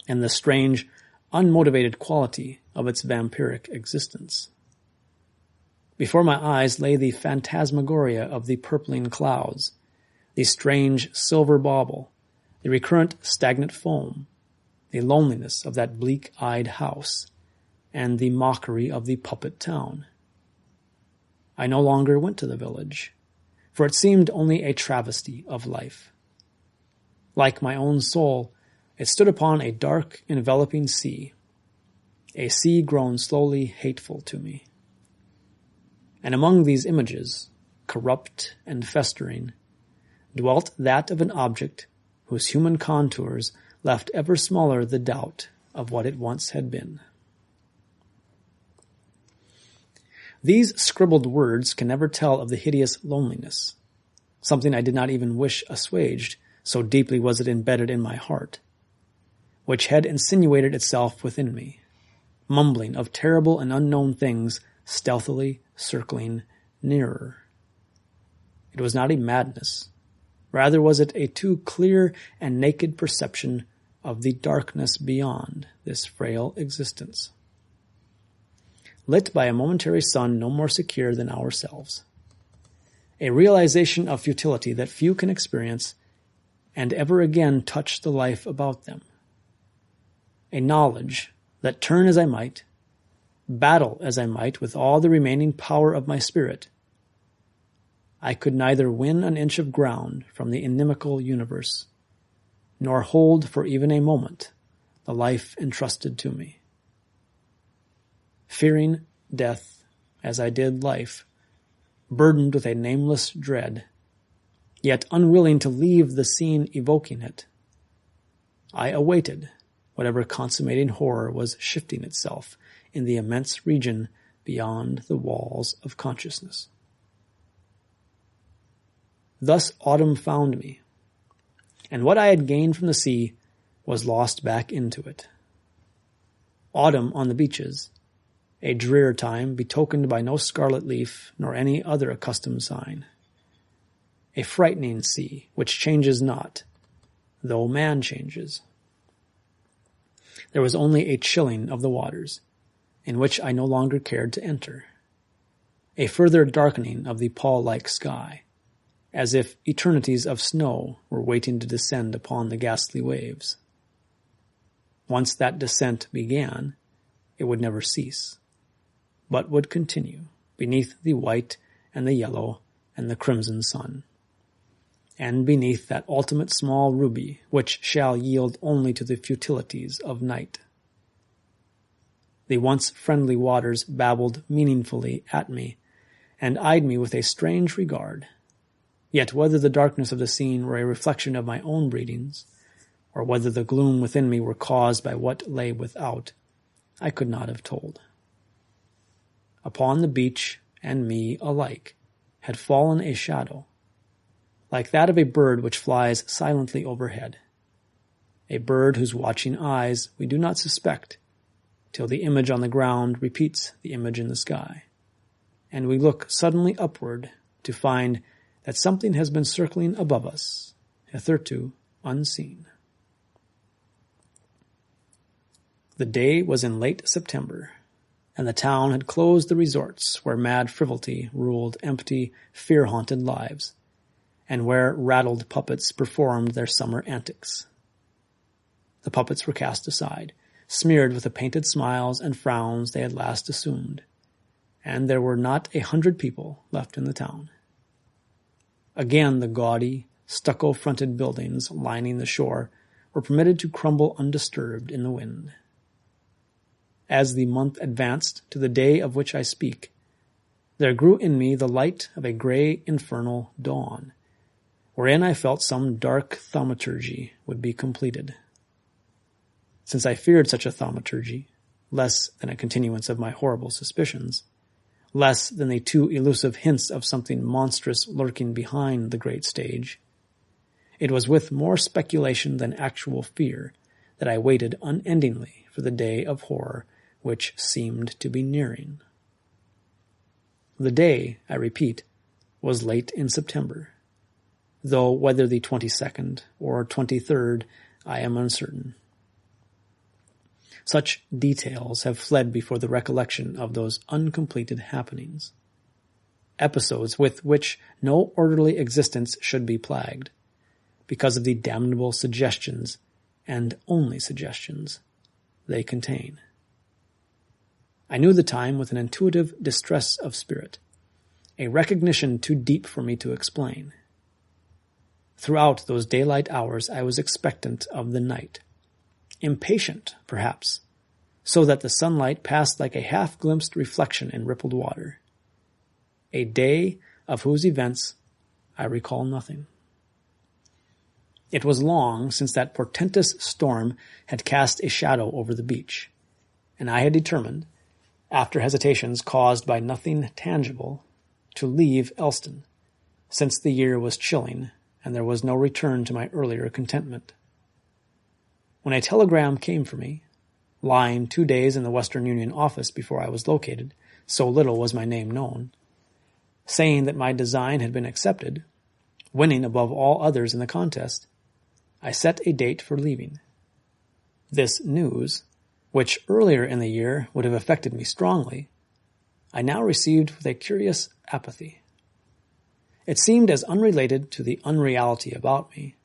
and the strange, unmotivated quality of its vampiric existence. Before my eyes lay the phantasmagoria of the purpling clouds, the strange silver bauble, the recurrent stagnant foam, the loneliness of that bleak-eyed house, and the mockery of the puppet town. I no longer went to the village, for it seemed only a travesty of life. Like my own soul, it stood upon a dark, enveloping sea, a sea grown slowly hateful to me. And among these images, corrupt and festering, dwelt that of an object whose human contours left ever smaller the doubt of what it once had been. These scribbled words can never tell of the hideous loneliness, something I did not even wish assuaged, so deeply was it embedded in my heart, which had insinuated itself within me, mumbling of terrible and unknown things stealthily circling nearer. It was not a madness. Rather was it a too clear and naked perception of the darkness beyond this frail existence. Lit by a momentary sun no more secure than ourselves. A realization of futility that few can experience and ever again touch the life about them. A knowledge that, turn as I might, battle as I might with all the remaining power of my spirit, I could neither win an inch of ground from the inimical universe, nor hold for even a moment the life entrusted to me. Fearing death as I did life, burdened with a nameless dread, yet unwilling to leave the scene evoking it, I awaited whatever consummating horror was shifting itself in the immense region beyond the walls of consciousness. Thus autumn found me, and what I had gained from the sea was lost back into it. Autumn on the beaches, a drear time betokened by no scarlet leaf nor any other accustomed sign. A frightening sea which changes not, though man changes. There was only a chilling of the waters, in which I no longer cared to enter. A further darkening of the pall-like sky, as if eternities of snow were waiting to descend upon the ghastly waves. Once that descent began, it would never cease, but would continue beneath the white and the yellow and the crimson sun, and beneath that ultimate small ruby which shall yield only to the futilities of night. The once friendly waters babbled meaningfully at me, and eyed me with a strange regard. Yet whether the darkness of the scene were a reflection of my own breedings, or whether the gloom within me were caused by what lay without, I could not have told. Upon the beach and me alike had fallen a shadow, like that of a bird which flies silently overhead, a bird whose watching eyes we do not suspect till the image on the ground repeats the image in the sky, and we look suddenly upward to find that something has been circling above us, hitherto unseen. The day was in late September, and the town had closed the resorts where mad frivolity ruled empty, fear-haunted lives, and where rattled puppets performed their summer antics. The puppets were cast aside, smeared with the painted smiles and frowns they had last assumed, and there were not 100 people left in the town. Again the gaudy, stucco-fronted buildings lining the shore were permitted to crumble undisturbed in the wind. As the month advanced to the day of which I speak, there grew in me the light of a gray infernal dawn, wherein I felt some dark thaumaturgy would be completed. since I feared such a thaumaturgy, less than a continuance of my horrible suspicions, less than the too elusive hints of something monstrous lurking behind the great stage. It was with more speculation than actual fear that I waited unendingly for the day of horror which seemed to be nearing. The day, I repeat, was late in September, though whether the 22nd or 23rd I am uncertain. Such details have fled before the recollection of those uncompleted happenings, episodes with which no orderly existence should be plagued, because of the damnable suggestions, and only suggestions, they contain. I knew the time with an intuitive distress of spirit, a recognition too deep for me to explain. Throughout those daylight hours I was expectant of the night, impatient, perhaps, so that the sunlight passed like a half-glimpsed reflection in rippled water. A day of whose events I recall nothing. It was long since that portentous storm had cast a shadow over the beach, and I had determined, after hesitations caused by nothing tangible, to leave Elston, since the year was chilling and there was no return to my earlier contentment. When a telegram came for me, lying 2 days in the Western Union office before I was located, so little was my name known, saying that my design had been accepted, winning above all others in the contest, I set a date for leaving. This news, which earlier in the year would have affected me strongly, I now received with a curious apathy. It seemed as unrelated to the unreality about me,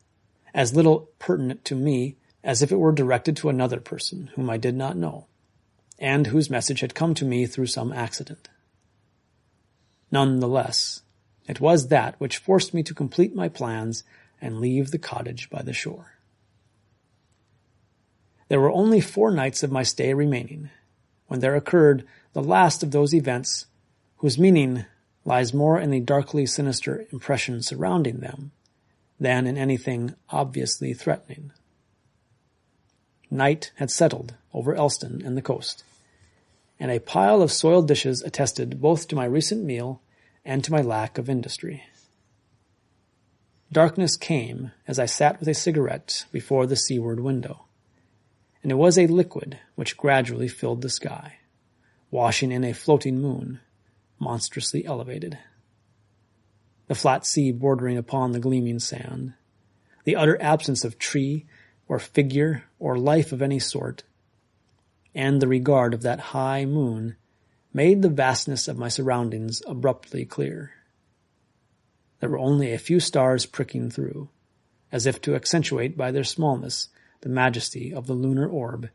as little pertinent to me as if it were directed to another person whom I did not know, and whose message had come to me through some accident. None the less, it was that which forced me to complete my plans and leave the cottage by the shore. There were only 4 nights of my stay remaining, when there occurred the last of those events whose meaning lies more in the darkly sinister impression surrounding them than in anything obviously threatening. Night had settled over Elston and the coast, and a pile of soiled dishes attested both to my recent meal and to my lack of industry. Darkness came as I sat with a cigarette before the seaward window, and it was a liquid which gradually filled the sky, washing in a floating moon, monstrously elevated. The flat sea bordering upon the gleaming sand, the utter absence of tree or figure or life of any sort, and the regard of that high moon made the vastness of my surroundings abruptly clear. There were only a few stars pricking through, as if to accentuate by their smallness the majesty of the lunar orb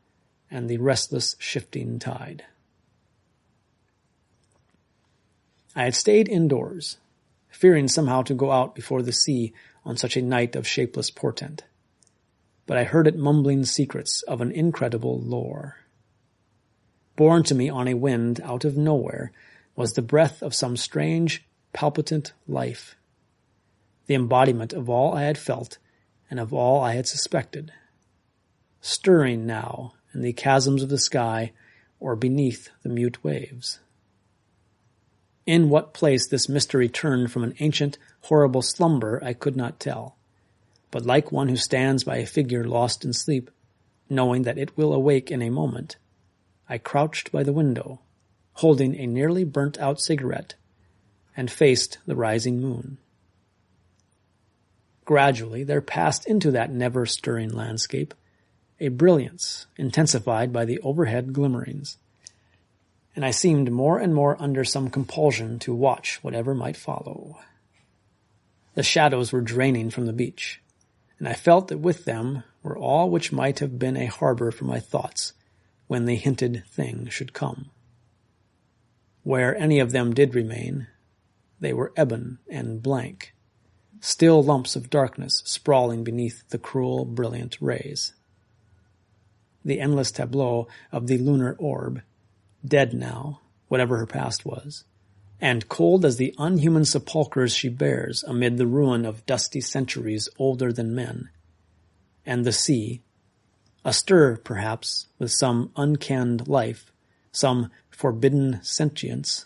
and the restless shifting tide. I had stayed indoors, fearing somehow to go out before the sea on such a night of shapeless portent, but I heard it mumbling secrets of an incredible lore. Borne to me on a wind out of nowhere was the breath of some strange, palpitant life, the embodiment of all I had felt and of all I had suspected, stirring now in the chasms of the sky or beneath the mute waves. In what place this mystery turned from an ancient, horrible slumber I could not tell, but like one who stands by a figure lost in sleep, knowing that it will awake in a moment, I crouched by the window, holding a nearly burnt-out cigarette, and faced the rising moon. Gradually there passed into that never-stirring landscape a brilliance intensified by the overhead glimmerings, and I seemed more and more under some compulsion to watch whatever might follow. The shadows were draining from the beach, and I felt that with them were all which might have been a harbor for my thoughts when the hinted thing should come. Where any of them did remain, they were ebon and blank, still lumps of darkness sprawling beneath the cruel, brilliant rays. The endless tableau of the lunar orb, dead now, whatever her past was, and cold as the unhuman sepulchres she bears amid the ruin of dusty centuries older than men, and the sea, Astir, perhaps, with some uncanned life, some forbidden sentience,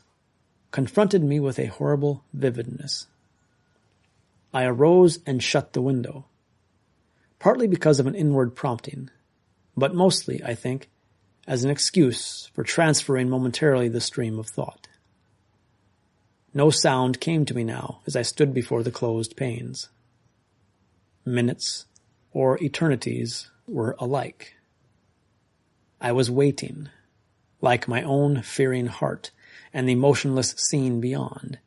confronted me with a horrible vividness. I arose and shut the window, partly because of an inward prompting, but mostly, I think, as an excuse for transferring momentarily the stream of thought. No sound came to me now as I stood before the closed panes. Minutes or eternities were alike. I was waiting, like my own fearing heart and the motionless scene beyond,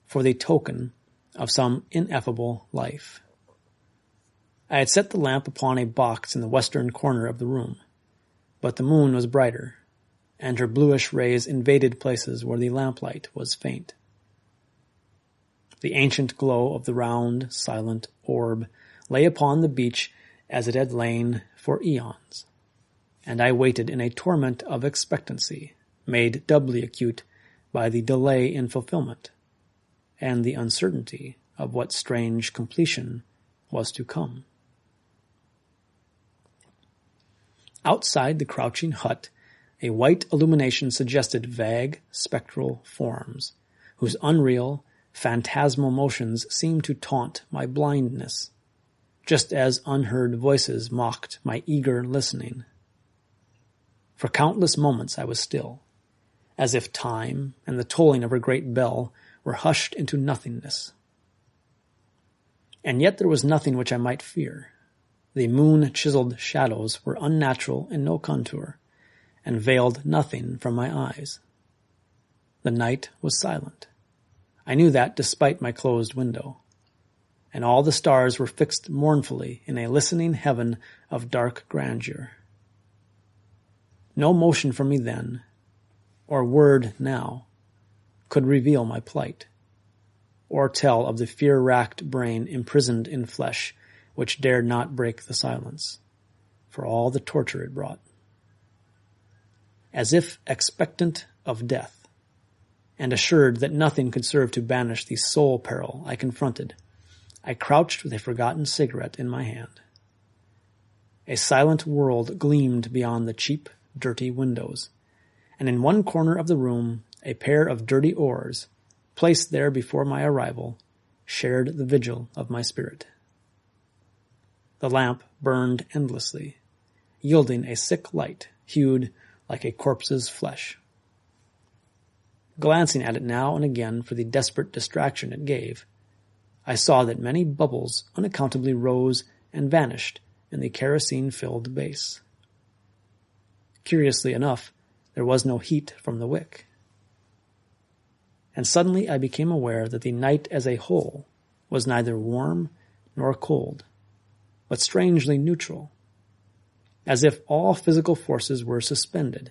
for the token of some ineffable life. I had set the lamp upon a box in the western corner of the room, but the moon was brighter, and her bluish rays invaded places where the lamplight was faint. The ancient glow of the round, silent orb lay upon the beach as it had lain for eons, and I waited in a torment of expectancy, made doubly acute by the delay in fulfillment, and the uncertainty of what strange completion was to come. Outside the crouching hut, a white illumination suggested vague, spectral forms, whose unreal, phantasmal motions seemed to taunt my blindness, just as unheard voices mocked my eager listening. For countless moments I was still, as if time and the tolling of her great bell were hushed into nothingness. And yet there was nothing which I might fear. The moon-chiseled shadows were unnatural in no contour, and veiled nothing from my eyes. The night was silent. I knew that despite my closed window, and all the stars were fixed mournfully in a listening heaven of dark grandeur. No motion from me then, or word now, could reveal my plight, or tell of the fear-racked brain imprisoned in flesh which dared not break the silence, for all the torture it brought. As if expectant of death, and assured that nothing could serve to banish the soul peril I confronted, I crouched with a forgotten cigarette in my hand. A silent world gleamed beyond the cheap, dirty windows, and in one corner of the room a pair of dirty oars, placed there before my arrival, shared the vigil of my spirit. The lamp burned endlessly, yielding a sick light hued like a corpse's flesh. Glancing at it now and again for the desperate distraction it gave, I saw that many bubbles unaccountably rose and vanished in the kerosene-filled base. Curiously enough, there was no heat from the wick. And suddenly I became aware that the night as a whole was neither warm nor cold, but strangely neutral, as if all physical forces were suspended,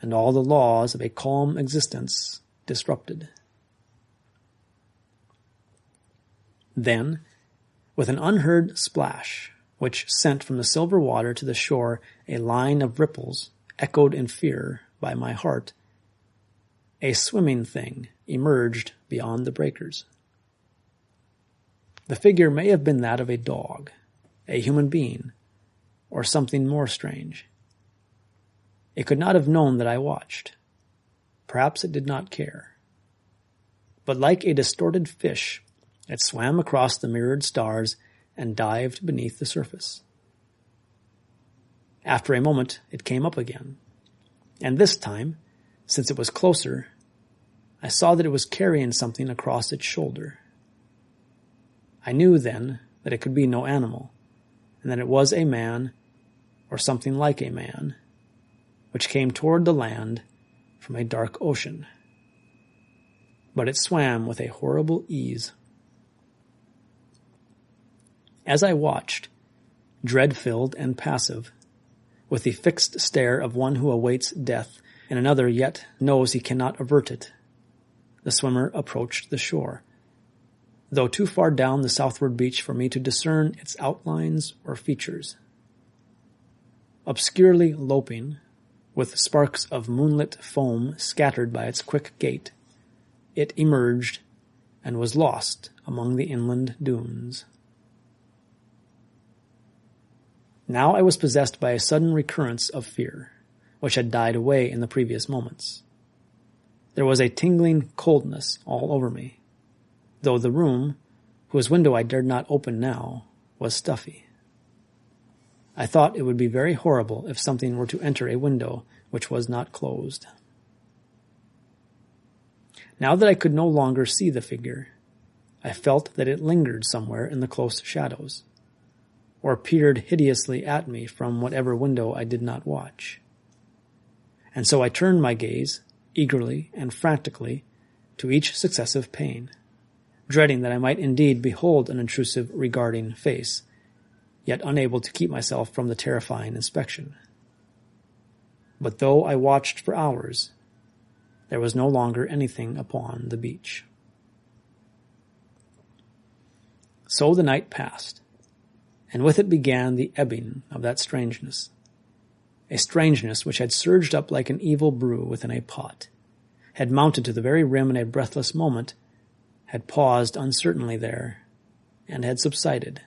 and all the laws of a calm existence disrupted. Then, with an unheard splash, which sent from the silver water to the shore a line of ripples echoed in fear by my heart, a swimming thing emerged beyond the breakers. The figure may have been that of a dog, a human being, or something more strange. It could not have known that I watched. Perhaps it did not care. But like a distorted fish, it swam across the mirrored stars and dived beneath the surface. After a moment, it came up again, and this time, since it was closer, I saw that it was carrying something across its shoulder. I knew then that it could be no animal, and that it was a man, or something like a man, which came toward the land from a dark ocean. But it swam with a horrible ease. As I watched, dread-filled and passive, with the fixed stare of one who awaits death and another yet knows he cannot avert it, the swimmer approached the shore, though too far down the southward beach for me to discern its outlines or features. Obscurely loping, with sparks of moonlit foam scattered by its quick gait, it emerged and was lost among the inland dunes. Now I was possessed by a sudden recurrence of fear, which had died away in the previous moments. There was a tingling coldness all over me, though the room, whose window I dared not open now, was stuffy. I thought it would be very horrible if something were to enter a window which was not closed. Now that I could no longer see the figure, I felt that it lingered somewhere in the close shadows, or peered hideously at me from whatever window I did not watch. And so I turned my gaze, eagerly and frantically, to each successive pane, dreading that I might indeed behold an intrusive, regarding face, yet unable to keep myself from the terrifying inspection. But though I watched for hours, there was no longer anything upon the beach. So the night passed, and with it began the ebbing of that strangeness, a strangeness which had surged up like an evil brew within a pot, had mounted to the very rim in a breathless moment, had paused uncertainly there, and had subsided,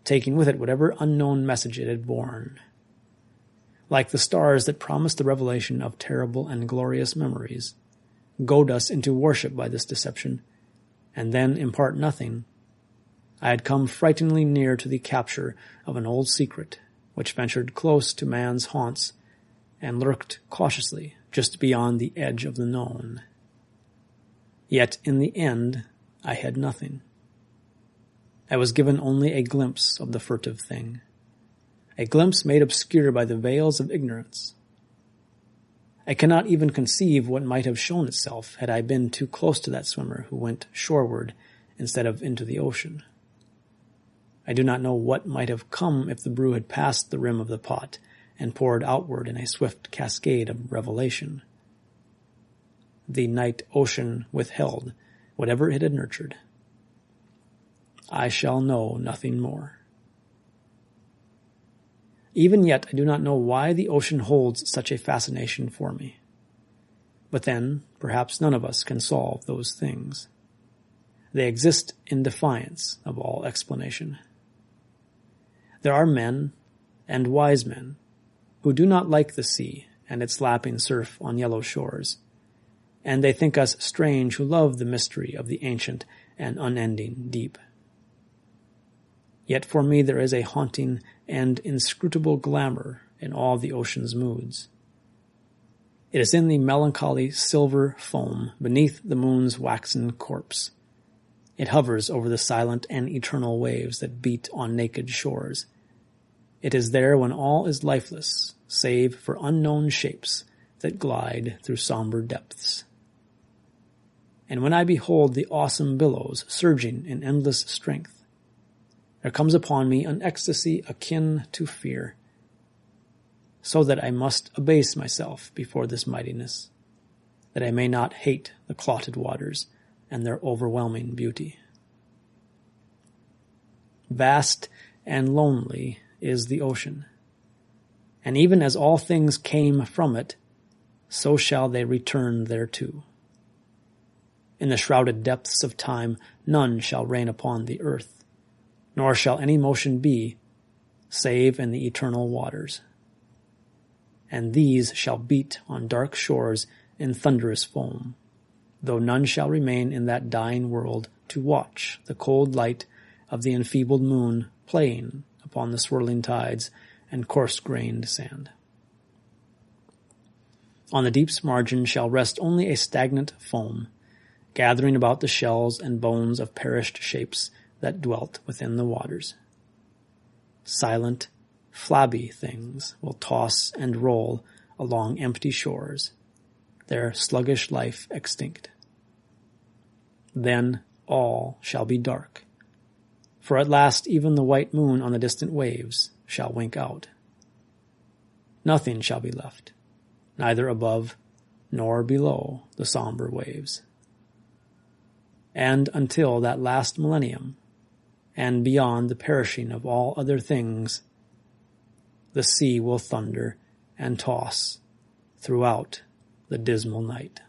taking with it whatever unknown message it had borne. Like the stars that promise the revelation of terrible and glorious memories, goad us into worship by this deception, and then impart nothing, I had come frighteningly near to the capture of an old secret, which ventured close to man's haunts, and lurked cautiously just beyond the edge of the known. Yet in the end I had nothing. I was given only a glimpse of the furtive thing, a glimpse made obscure by the veils of ignorance. I cannot even conceive what might have shown itself had I been too close to that swimmer who went shoreward instead of into the ocean. I do not know what might have come if the brew had passed the rim of the pot and poured outward in a swift cascade of revelation. The night ocean withheld whatever it had nurtured. I shall know nothing more. Even yet I do not know why the ocean holds such a fascination for me. But then, perhaps none of us can solve those things. They exist in defiance of all explanation. There are men, and wise men, who do not like the sea and its lapping surf on yellow shores, and they think us strange who love the mystery of the ancient and unending deep. Yet for me there is a haunting and inscrutable glamour in all the ocean's moods. It is in the melancholy silver foam beneath the moon's waxen corpse. It hovers over the silent and eternal waves that beat on naked shores. It is there when all is lifeless, save for unknown shapes that glide through somber depths. And when I behold the awesome billows surging in endless strength, there comes upon me an ecstasy akin to fear, so that I must abase myself before this mightiness, that I may not hate the clotted waters and their overwhelming beauty. Vast and lonely is the ocean, and even as all things came from it, so shall they return thereto. In the shrouded depths of time none shall reign upon the earth, nor shall any motion be, save in the eternal waters. And these shall beat on dark shores in thunderous foam, though none shall remain in that dying world to watch the cold light of the enfeebled moon playing upon the swirling tides and coarse-grained sand. On the deep's margin shall rest only a stagnant foam, gathering about the shells and bones of perished shapes that dwelt within the waters. Silent, flabby things will toss and roll along empty shores, their sluggish life extinct. Then all shall be dark, for at last even the white moon on the distant waves shall wink out. Nothing shall be left, neither above nor below the somber waves. And until that last millennium, and beyond the perishing of all other things, the sea will thunder and toss throughout the dismal night.